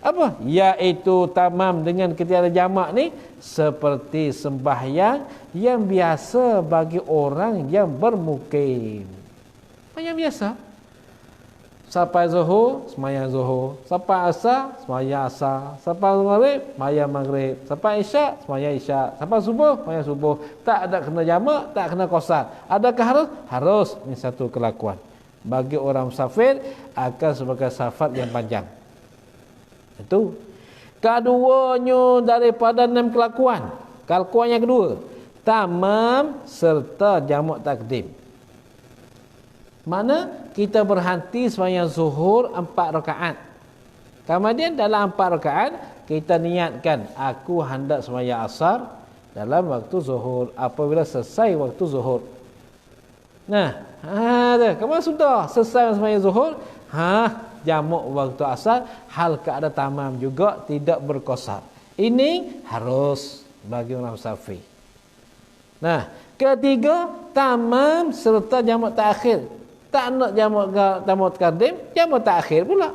Apa? Iaitu tamam dengan ketiadaan jamak ni seperti sembahyang yang biasa bagi orang yang bermukim. Yang biasa. Sampai zuhur, sembahyang zuhur. Sampai asar, sembahyang asar. Sampai maghrib, sembahyang maghrib. Sampai isyak, sembahyang isyak. Sampai subuh, sembahyang subuh. Tak ada kena jamak, tak kena qasar. Adakah harus? Harus. Ini satu kelakuan. Bagi orang musafir akan sebagai safar yang panjang. Itu. Keduanya daripada 6 kelakuan. Kelakuan yang kedua, tamam serta jamak takdim. Mana kita berhenti sembahyang zuhur 4 rakaat. Kemudian dalam 4 rakaat kita niatkan aku hendak sembahyang asar dalam waktu zuhur. Apabila selesai waktu zuhur. Nah, kamu sudah selesai sembahyang zuhur, jamak waktu asar, hal keadaan tamam juga, tidak berqasar. Ini harus bagi orang Syafi'i. Nah, ketiga, tamam serta jamak takhir. Tak nak jamak taqdim, jamak takhir pula.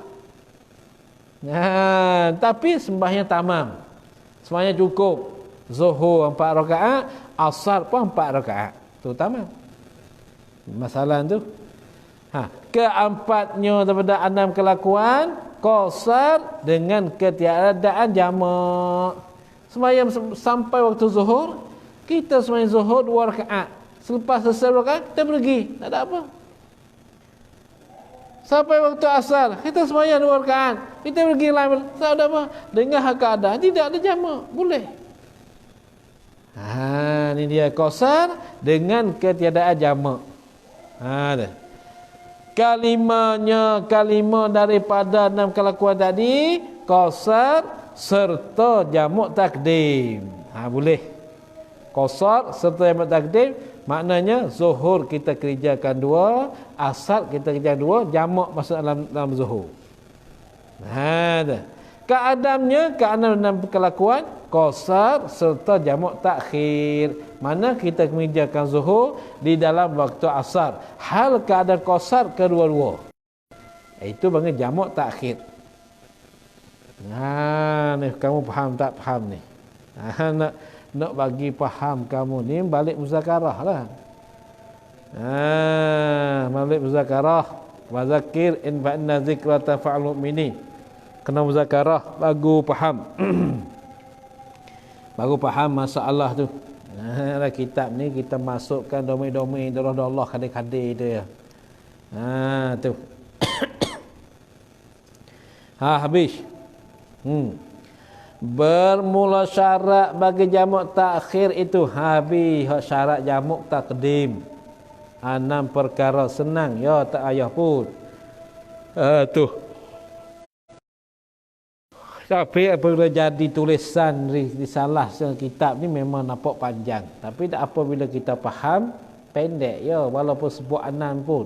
Nah, tapi sembahyang tamam. Sembahyang cukup. Zuhur 4 rakaat, asar pun 4 rakaat. Tu tamam. Masalah tu. Keempatnya daripada 6 kelakuan, qasar dengan ketiadaan jamak. Sembahyang sampai waktu zuhur, kita sembahyang zuhur 2 rakaat. Selepas selesai rakaat, kita pergi. Tak ada apa. Sampai waktu asar, kita sembahyang 2 rakaat. Kita pergi lain, tak ada apa. Dengan keadaan tidak ada jamak, boleh. Ini dia qasar dengan ketiadaan jamak. Kalimah daripada 6 kelakuan tadi, qasar serta jamak takdim. Boleh. Qasar serta jamak takdim, maknanya zuhur kita kerjakan 2, asar kita kerjakan 2, jamak masuk dalam zuhur. Keadaannya, keadaan 6 kelakuan, qasar serta jamak takhir. Mana kita mengerjakan zuhur di dalam waktu asar. Hal keadaan qasar kedua-dua. Itu panggil jamak takhir. Ni kamu faham tak faham ni? Nak bagi faham kamu ni balik muzakarah lah. Balik muzakarah. Wa zakir in fa'inna zikra tanfa'ul mu'minin. Kena muzakarah baru faham. Baru faham masalah tu. Kitab ni kita masukkan domain-domain Allah kadang-kadang tu ya. Tu. Habis. Bermula syarat bagi jamak takhir itu habis syarat jamak takdim. 6 perkara senang ya, tak ayah pun. Tu. Tapi apabila jadi tulisan risalah kitab ni memang nampak panjang. Tapi apabila kita faham, pendek ya, walaupun sebut 6 pun.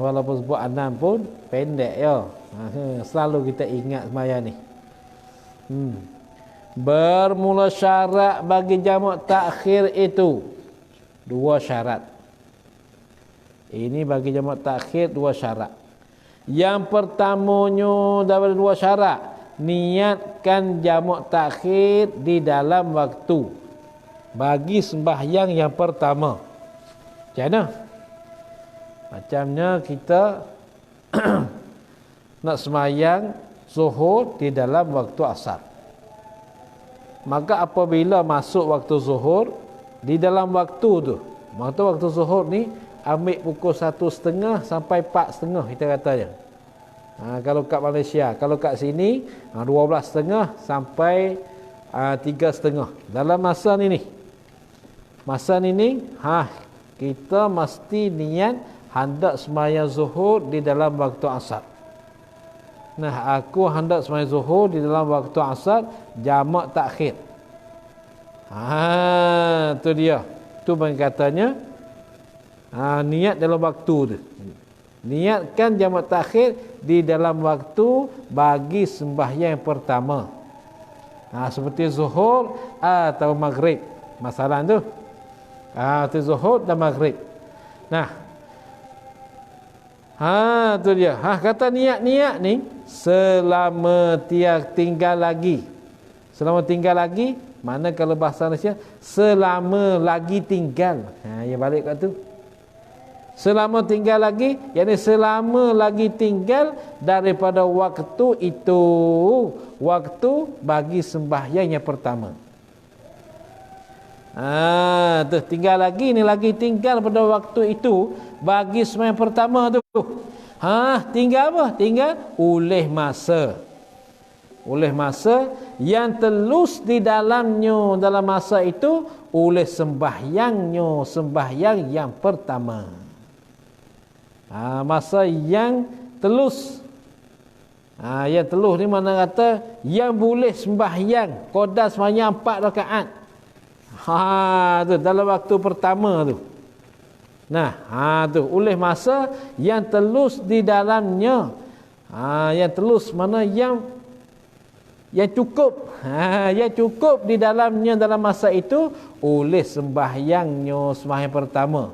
Walaupun sebut 6 pun pendek ya. Selalu kita ingat semaya ni. Bermula syarat bagi jamak takhir itu 2 syarat. Ini bagi jamak takhir 2 syarat. Yang pertamanya daripada 2 syarat, niatkan jamak takhir di dalam waktu bagi sembahyang yang pertama. Macam mana? Macamnya kita nak sembahyang zuhur di dalam waktu asar. Maka apabila masuk waktu zuhur, di dalam waktu tu, waktu zuhur ni ambil pukul 1.30 sampai 4.30 kita katanya. Kalau kat Malaysia, kalau kat sini 12.30 sampai 3.30. Dalam masa ni kita mesti niat hendak sembahyang zuhur di dalam waktu asar. Nah, aku hendak sembahyang zuhur di dalam waktu asar, jamak takhir. Tu dia. Tu bang katanya niat dalam waktu tu. Niatkan jamak takhir di dalam waktu bagi sembahyang yang pertama. Seperti zuhur atau maghrib. Masalah tu. Itu zuhur dan maghrib. Nah. Tu dia. Kata niat-niat ni selama tinggal lagi. Selama tinggal lagi, mana kalau bahasa Malaysia selama lagi tinggal. Ya balik kat tu. Selama tinggal lagi, yakni selama lagi tinggal daripada waktu itu, waktu bagi sembahyang yang pertama. Tu tinggal lagi ni, lagi tinggal pada waktu itu bagi sembahyang pertama tu. Tinggal apa? Tinggal oleh masa. Oleh masa yang telus di dalamnya dalam masa itu oleh sembahyang yang pertama. Masa yang telus Yang teluh ni mana kata yang boleh sembahyang qadar sembahyang 4 rakaat. Tu dalam waktu pertama tu. Tu oleh masa yang telus di dalamnya. Yang telus mana yang cukup. Yang cukup di dalamnya dalam masa itu oleh sembahyangnya sembahyang pertama.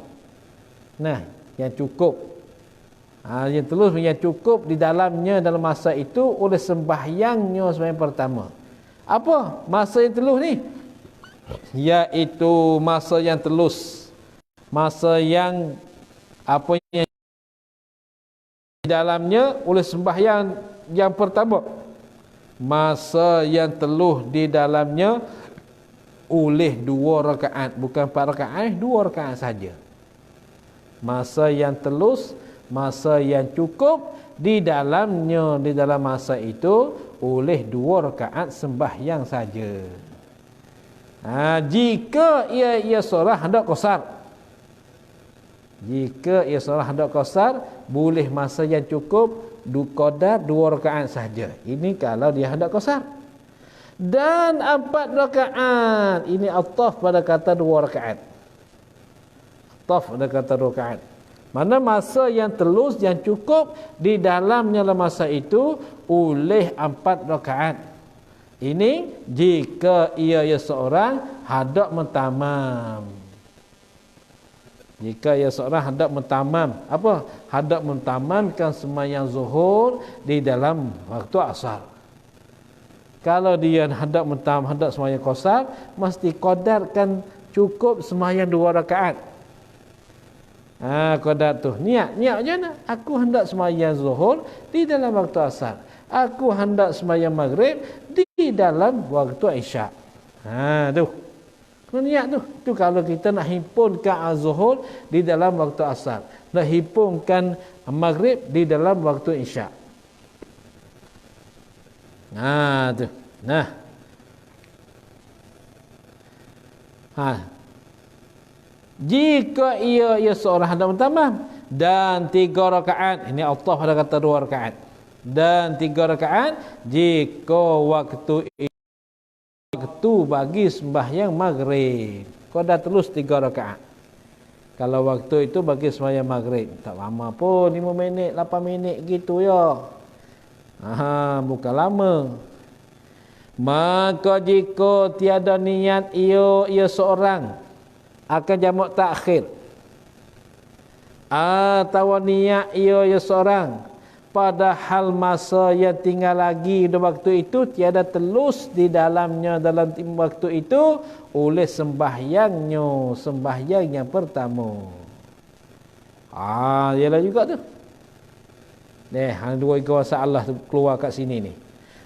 Yang cukup. Yang telus yang cukup di dalamnya dalam masa itu oleh sembahyangnya sembahyang pertama. Apa masa yang telus ni? Iaitu masa yang telus. Masa yang apa yang di dalamnya oleh sembahyang yang pertama. Masa yang teluh di dalamnya oleh 2 rakaat, bukan 4 rakaat, 2 rakaat saja. Masa yang telus, masa yang cukup di dalamnya, di dalam masa itu oleh 2 rakaat sembahyang saja. Jika ia solat hendak qasar. Jika ia solat hendak qasar, boleh masa yang cukup qadar 2 rakaat saja. Ini kalau dia hendak qasar. Dan 4 rakaat. Ini ataf pada kata 2 rakaat. Ataf pada kata 2 rakaat. Mana masa yang telus, yang cukup di dalamnya masa itu oleh 4 rakaat. Ini jika ia seorang hendak mentamam. Jika ia seorang hendak mentamam, apa? Hendak mentamamkan sembahyang zuhur di dalam waktu asar. Kalau dia hendak sembahyang qasar, mesti qadarkan cukup sembahyang 2 rakaat. Qadar tu. Niat macam mana? Aku hendak sembahyang zuhur di dalam waktu asar. Aku hendak sembahyang maghrib di dalam waktu isyak. Tu. Niat tu kalau kita nak himpunkan az-zuhur di dalam waktu asar, nak himpunkan maghrib di dalam waktu isyak. Tu. Jika ia seorang hendak mentamam dan 3 rakaat, ini Allah pada kata 2 rakaat. Dan 3 rakaat jika waktu bagi sembahyang maghrib. Kau dah terus 3 rakaat. Kalau waktu itu bagi sembahyang maghrib, tak lama pun, 5 minit, 8 minit gitu ya. Bukan lama. Maka jika tiada niat ia seorang akan jamak takhir. Atau niat ia seorang padahal masa yang tinggal lagi di waktu itu tiada telus di dalamnya dalam waktu itu oleh sembahyang yang pertama. Ialah juga tu. Hang 2 masalah tu keluar kat sini ni.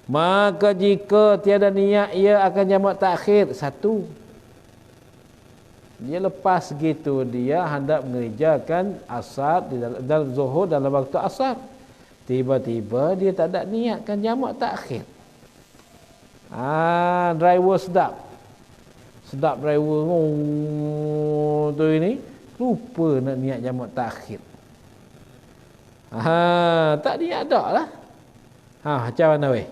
Maka jika tiada niat ia akan jamak takhir. 1. Dia lepas gitu dia hendak mengerjakan asar dalam zuhur dalam waktu asar. Tiba-tiba dia tak ada niatkan jamak takhir. Driver sedap driver tu ini lupa nak niat jamak takhir. Tak niat dak lah. Macam mana weh?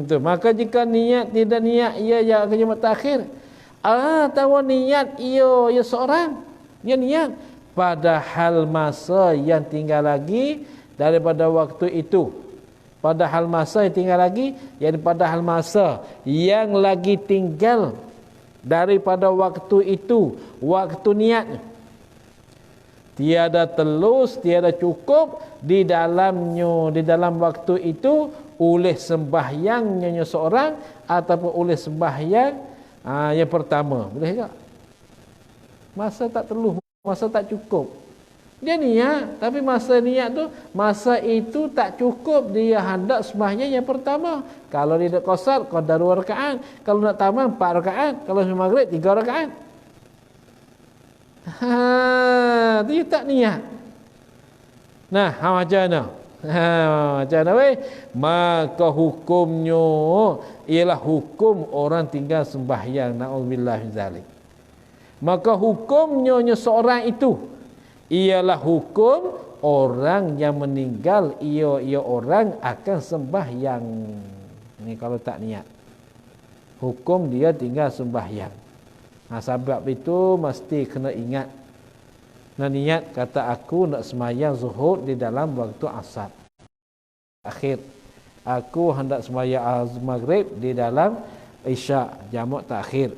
Tu maka jika niat tidak niat ia akan jamak takhir. Tahu niat ia seorang dia niat padahal masa yang tinggal lagi daripada waktu itu. Padahal masa yang tinggal lagi, yakni padahal masa yang lagi tinggal daripada waktu itu, waktu niat. Tiada telus, tiada cukup di dalamnya, di dalam waktu itu oleh sembahyangnya seorang ataupun oleh sembahyang yang pertama. Boleh tak? Masa tak telus, masa tak cukup. Dia niat, tapi masa niat tu, masa itu tak cukup dia hendak sembahyang yang pertama. Kalau dia nak qasar, qadar 2 rakaat. Kalau nak tamam 4 rakaat. Kalau maghrib 3 rakaat. Dia tak niat. Macam mana? Macam mana weh? Maka hukumnya ialah hukum orang tinggal sembahyang. Na'udzubillah min zalik. Maka hukumnya seorang itu ialah hukum orang yang meninggal ia orang akan sembahyang. Ni kalau tak niat. Hukum dia tinggal sembahyang. Sebab itu mesti kena ingat. Nak niat kata aku nak sembahyang zuhur di dalam waktu asar. Akhir aku hendak sembahyang maghrib di dalam isyak, jamak takhir.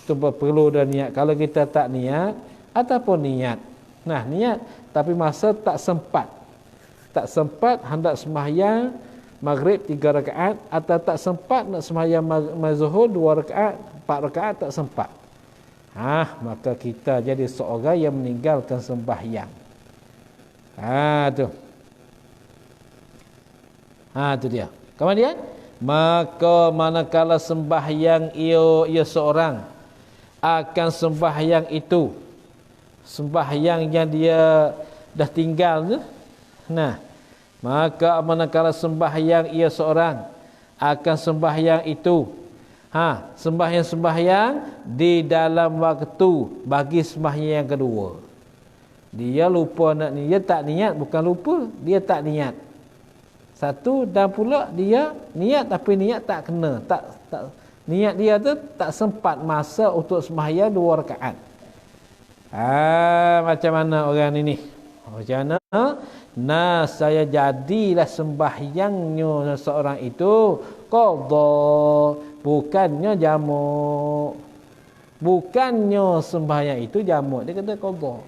Itu perlu dah niat. Kalau kita tak niat ataupun niat. Nah, niat tapi masa tak sempat. Tak sempat hendak sembahyang maghrib 3 rakaat atau tak sempat nak sembahyang zuhur 2 rakaat, 4 rakaat tak sempat. Maka kita jadi seorang yang meninggalkan sembahyang. Tu dia. Kemudian maka manakala sembahyang ia seorang akan sembahyang itu, sembahyang yang dia dah tinggal tu. Maka manakala sembahyang ia seorang akan sembahyang itu, sembahyang di dalam waktu bagi sembahyang yang kedua. Dia lupa nak niat, tak niat, bukan lupa, dia tak niat. Satu, dan pula dia niat tapi niat tak kena, tak niat dia tu tak sempat masa untuk sembahyang 2 rakaat. Macam mana orang ini? Macam mana? Saya jadilah sembahyangnya seorang itu qadha, bukannya jamak. Bukannya sembahyang itu jamak, dia kata qadha.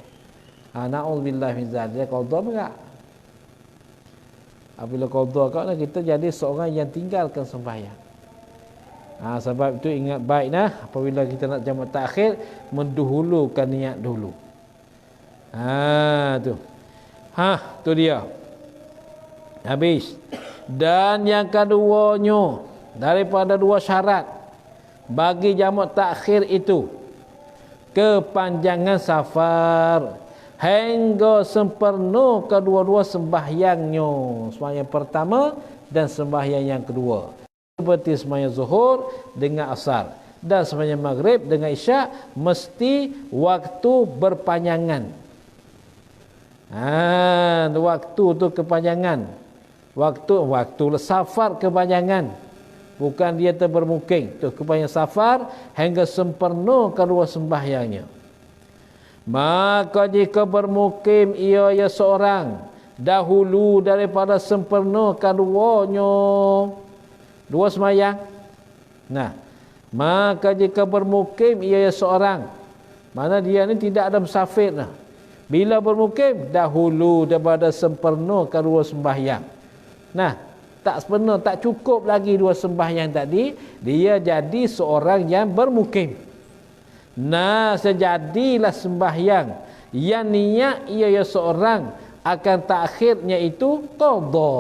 Na'udzubillah min zalik, dia qadha berat. Apabila qadha kau kita jadi seorang yang tinggalkan sembahyang. Sebab itu ingat baik apabila kita nak jamak takhir, mendahulukan niat dulu. Tu dia. Habis. Dan yang keduanya daripada 2 syarat bagi jamak takhir itu, kepanjangan safar hingga sempurna kedua-dua sembahyangnya, sembahyang pertama dan sembahyang yang kedua, seperti sembahyang zuhur dengan asar dan sembahyang maghrib dengan isyak, mesti waktu berpanjangan. Waktu tu kepanjangan, waktu safar kepanjangan, bukan dia bermukim tu, kepanjangan safar hingga sempurna kedua sembahyangnya. Maka jika bermukim ia seorang dahulu daripada sempurna keduanya, 2 sembahyang. Maka jika bermukim ia seorang, mana dia ni tidak ada musafir. Bila bermukim dahulu daripada sempurna kedua sembahyang. Tak sempurna, tak cukup lagi 2 sembahyang tadi, dia jadi seorang yang bermukim. Sejadilah sembahyang yang niat ia seorang akan takhirnya itu qadha.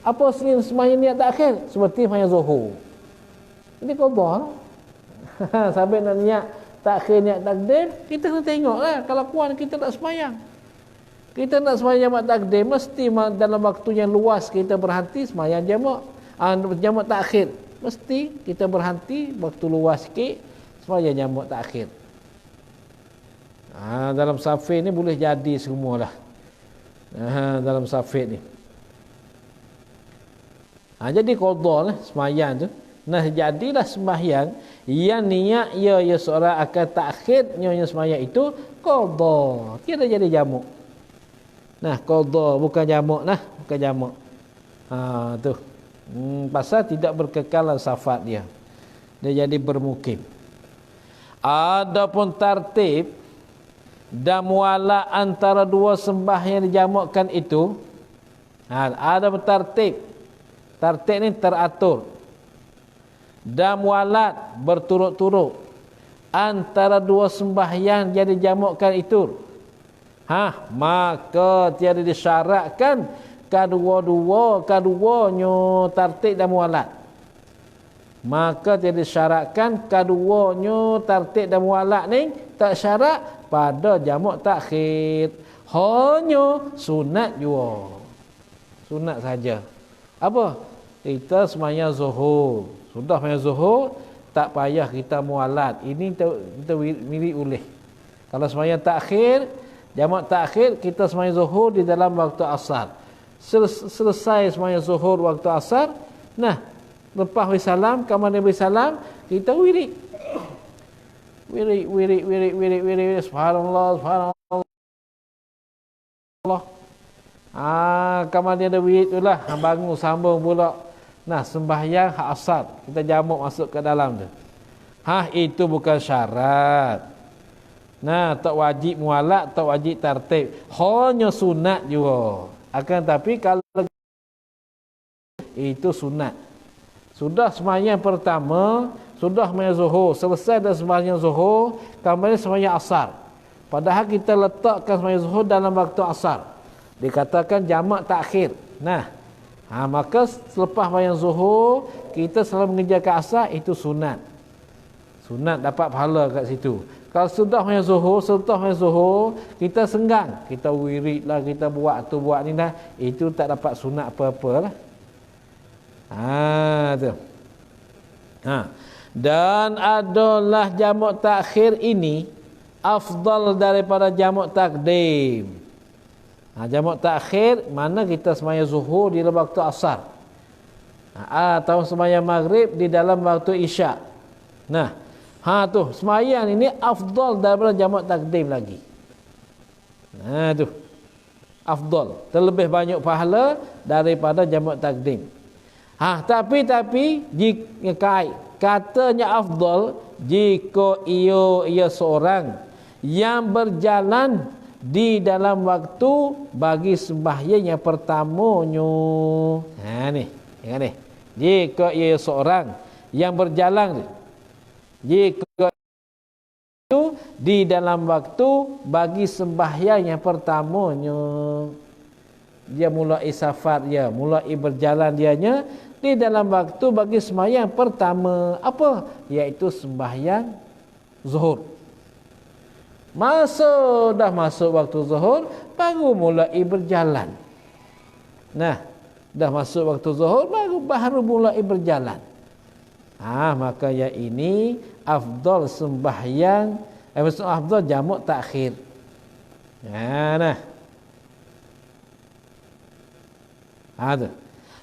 Apa sembahyang niat takhir? Seperti sembahyang zuhur. Ini qadha. Sampai nak niat takhir, niat takdim, kita kena tengoklah. Kalau puan kita nak sembahyang, kita nak sembahyang jamak takdim, mesti dalam waktu yang luas kita berhenti sembahyang jamak takhir. Mesti kita berhenti waktu luas sikit sembahyang jamak takhir. Dalam safir ni boleh jadi semualah. Dalam safir ni. Jadi qadha lah sembahyang tu. Jadilah sembahyang yang niat ia seorang akan takhirnya sembahyang itu qadha. Kira jadi jamak. Qadha bukan jamak bukan jamak. Tu. Pasal tidak berkekalan safar dia jadi bermukim. Adapun tartib dan mualah antara 2 sembahyang yang dijamakkan itu, ada tartib ni teratur, dan mualat berturut-turut antara 2 sembahyang yang dijamakkan itu, maka tiada disyaratkan keduanya tartib dan mualat. Maka tiada disyaratkan keduanya tartib dan mualat ni tak syarat pada jamak takhir. Hanya sunat jua. Sunat saja. Apa? Kita sembahyang zuhur. Sudah sembahyang zuhur, tak payah kita mualat. Ini kita milih oleh. Kalau sembahyang takhir, jamak takhir, kita sembahyang zuhur di dalam waktu asar. Selesai sembahyang zuhur waktu asar, nah, lepas beri salam, kamar beri salam, kita wirid. Wirid, subhanallah, subhanallah. Kamar dia ada wirid itulah, bangun sambung pula. Nah, sembahyang hak asar, kita jamak masuk ke dalam tu. Itu bukan syarat. Nah, tak wajib mualak, tak wajib tartib. Hanya sunat juga. Akan tapi kalau itu sunat. Sudah sembahyang pertama, sudah sembahyang zuhur, selesai dah sembahyang zuhur, kembali sembahyang asar. Padahal kita letakkan sembahyang zuhur dalam waktu asar. Dikatakan jamak takhir. Nah, maka selepas sembahyang zuhur, kita selalu mengerjakan asar, itu sunat. Sunat dapat pahala kat situ. Kalau sudah sembahyang zuhur, setelah sembahyang zuhur, kita senggang, kita wirid lah, kita buat tu buat ni dah, itu tak dapat sunat apa-apa lah. Tu. Dan adalah jamak takhir ini afdal daripada jamak takdim. Jamak takhir mana kita sembahyang zuhur di dalam waktu asar. Atau sembahyang maghrib di dalam waktu isyak. Nah, tu sembahyang ini afdal daripada jamak takdim lagi. Tu afdal, terlebih banyak pahala daripada jamak takdim. Tapi jika katanya afdal jika ia seorang yang berjalan di dalam waktu bagi sembahyang yang pertamanya. Ni, ingat ni. Jika ia seorang yang berjalan jika itu di dalam waktu bagi sembahyang yang pertamanya, dia mulai safar dia, mulai berjalan dianya di dalam waktu bagi sembahyang pertama, apa? Iaitu sembahyang zuhur. Dah masuk waktu zuhur, baru mulai berjalan. Nah, dah masuk waktu zuhur, baru mulai berjalan. Maka yang ini afdal sembahyang, afdal jamak takhir.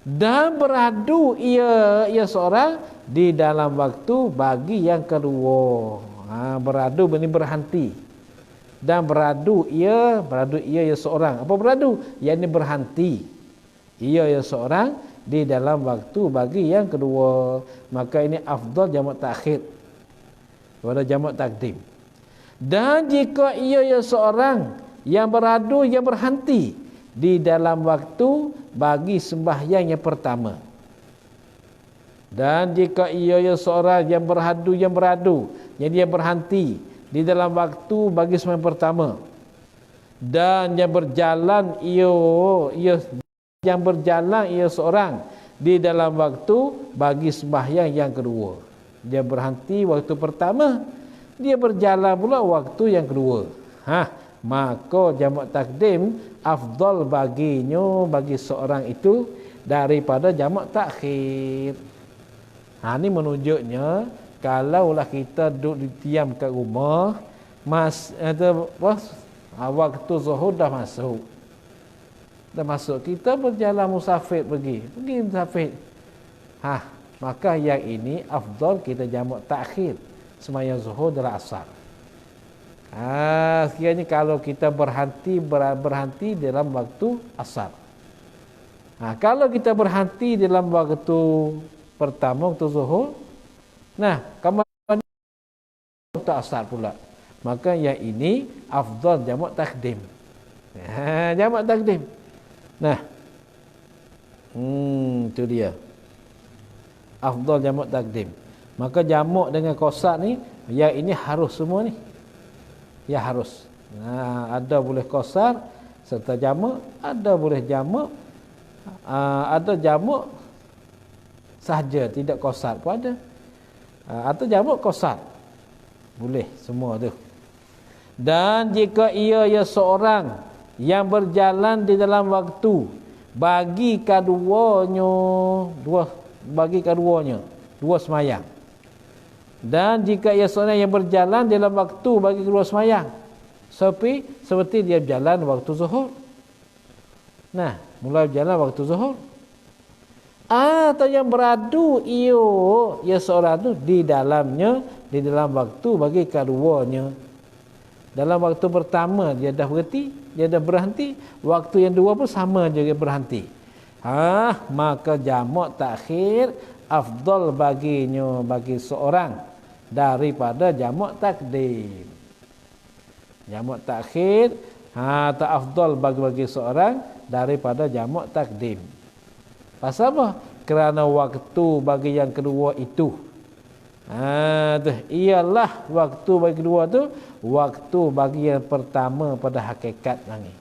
Dan beradu ia seorang di dalam waktu bagi yang kedua. Beradu ini berhenti. Dan beradu ia seorang. Apa beradu? Yang ini berhenti. Ia seorang di dalam waktu bagi yang kedua. Maka ini afdal jamak takhir pada jamak takdim. Dan jika ia seorang yang beradu, yang berhenti di dalam waktu bagi sembahyang yang pertama. Dan jika ia seorang yang beradu, yang dia berhenti di dalam waktu bagi sembahyang pertama. Dan yang berjalan ia seorang di dalam waktu bagi sembahyang yang kedua. Dia berhenti waktu pertama, dia berjalan pula waktu yang kedua. Maka jamak takdim afdal baginya, bagi seorang itu daripada jamak takhir. Ini menunjuknya kalaulah kita duduk diam kat rumah, waktu zuhur dah masuk. Kita berjalan musafir pergi musafir. Maka yang ini afdal kita jamak takhir sembahyang zuhur dan asar. Sekiranya kalau kita berhenti dalam waktu asar. Kalau kita berhenti dalam waktu pertama, waktu zuhur, kemudian waktu asar pula, maka yang ini afdal jamak takdim. Jamak takdim. Itu dia. Afdal jamak takdim. Maka jamak dengan qasar ni, yang ini harus semua ni. Ya harus. Ada boleh qasar serta jamak, ada boleh jamak, ada jamak sahaja tidak qasar pun ada. Atau jamak qasar. Boleh semua tu. Dan jika ia seorang yang berjalan di dalam waktu bagi keduanya, dua sembahyang. Dan jika ia seorang yang berjalan dalam waktu bagi kedua sembahyang, Seperti dia berjalan waktu zuhur. Nah, mulai berjalan waktu zuhur. Atau yang beradu ya seorang tu di dalam waktu bagi keduanya. Dalam waktu pertama dia dah berhenti, waktu yang dua pun sama juga berhenti. Maka jamak takhir afdal bagi seorang daripada jamak takdim. Jamak takhir tak afdal bagi seorang daripada jamak takdim. Pasal apa? Kerana waktu bagi yang kedua itu ialah waktu bagi kedua tu waktu bagi yang pertama pada hakikat ni.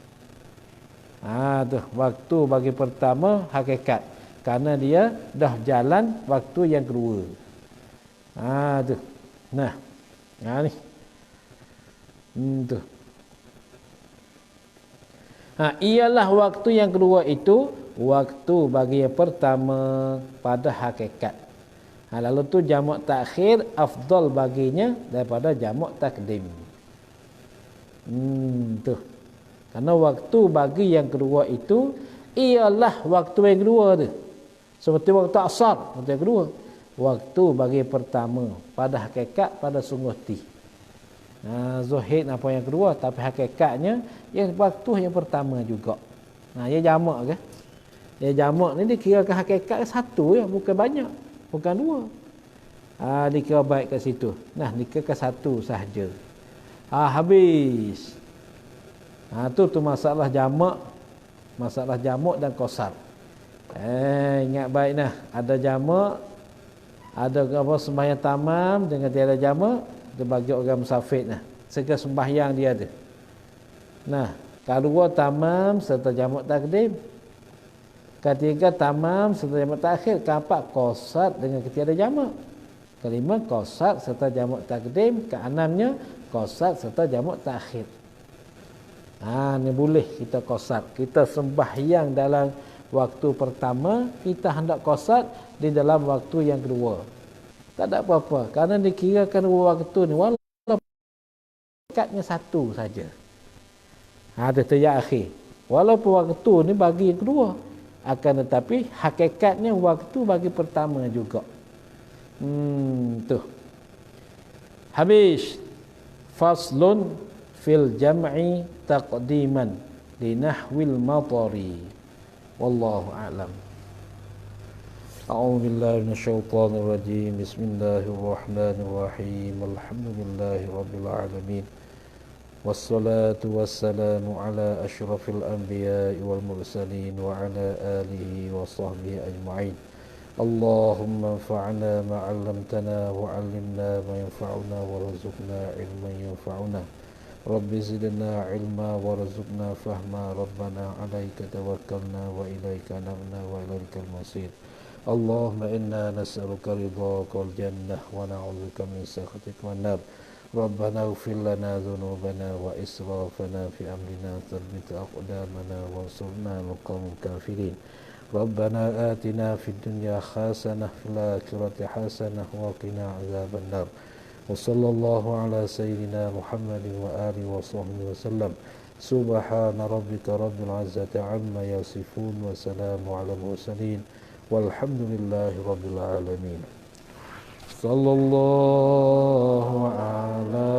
Waktu bagi pertama hakikat, kerana dia dah jalan waktu yang kedua. Ni. Ialah waktu yang kedua itu waktu bagi yang pertama pada hakikat. Lalu tu jamak takhir afdal baginya daripada jamak takdim. Karena waktu bagi yang kedua itu ialah waktu yang kedua tu. Seperti waktu asar, waktu yang kedua. Waktu bagi yang pertama pada hakikat, pada sungguh ti. Zuhid apa yang kedua, tapi hakikatnya yang waktu yang pertama juga. Ia jamak ke? Dia jamak ni dikirakan hakikat satu ya, bukan banyak, bukan dua. Dikira baik kat situ. Dikira satu sahaja. Habis. Tu masalah jamak dan qasar. Ingat baik nah, ada jamak, ada sembahyang tamam dengan tiada jamak, dia bagi orang musafir segala sembahyang dia tu. Kedua tamam serta jamak takdim. Ketiga tamam serta jamak takhir. Keempat qasar dengan ketiada jamak. Kelima qasar serta jamak takdim. Keenamnya qasar serta jamak takhir. Ni boleh kita qasar. Kita sembahyang dalam waktu pertama, kita hendak qasar di dalam waktu yang kedua. Tak ada apa-apa, kerana dikirakan waktu ni walaupun hakikatnya satu saja. Itu ya akhir. Walaupun waktu ni bagi yang kedua, akan tetapi hakikatnya waktu bagi pertama juga. Habis. Faslun fil jam'i taqdiman li nahwil matari. Wallahu a'lam. A'udzu billahi minasyaitonir rajim. Bismillahirrahmanirrahim. Alhamdulillahi rabbil alamin. Wassalatu wassalamu ala asyrafil anbiya'i wal mursalin wa ala alihi wa sahbihi ajma'in. Allahumma anfa'na ma 'allamtana wa 'allimna ma yanfa'una warzuqna 'ilman yanfa'una. Rabbi zidna 'ilma warzuqna fahma. Rabbana 'alaika tawakkalna wa ilaika anabna wa ilaikal masir. Allahumma inna nas'aluka ridhaka wal jannah wa na'udzubika min sakhatika wan nar. Rabbana ighfir lana dhunubana wa israfana fi amrina thabbit aqdamana wansurna 'alal qawmil kafirin. Rabbana atina fid dunya hasanah fil akhirati hasanah wa qina 'adzaban nar. Wa sallallahu ala sayyidina Muhammadin wa alihi wa sahbihi wasallam. Subhana rabbika rabbil 'izzati 'amma yasifun wa salamun 'alal mursalin walhamdulillahi rabbil alamin. Sallallahu ala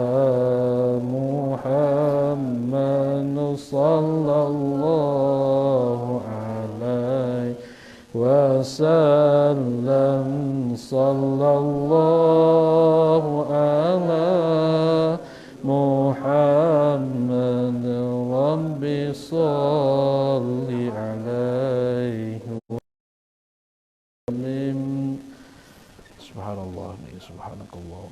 Muhammad sallallahu alaihi wasallam. Sallallahu ala Muhammad rabbi salli alaihi. Subhanallah, subhanakallah.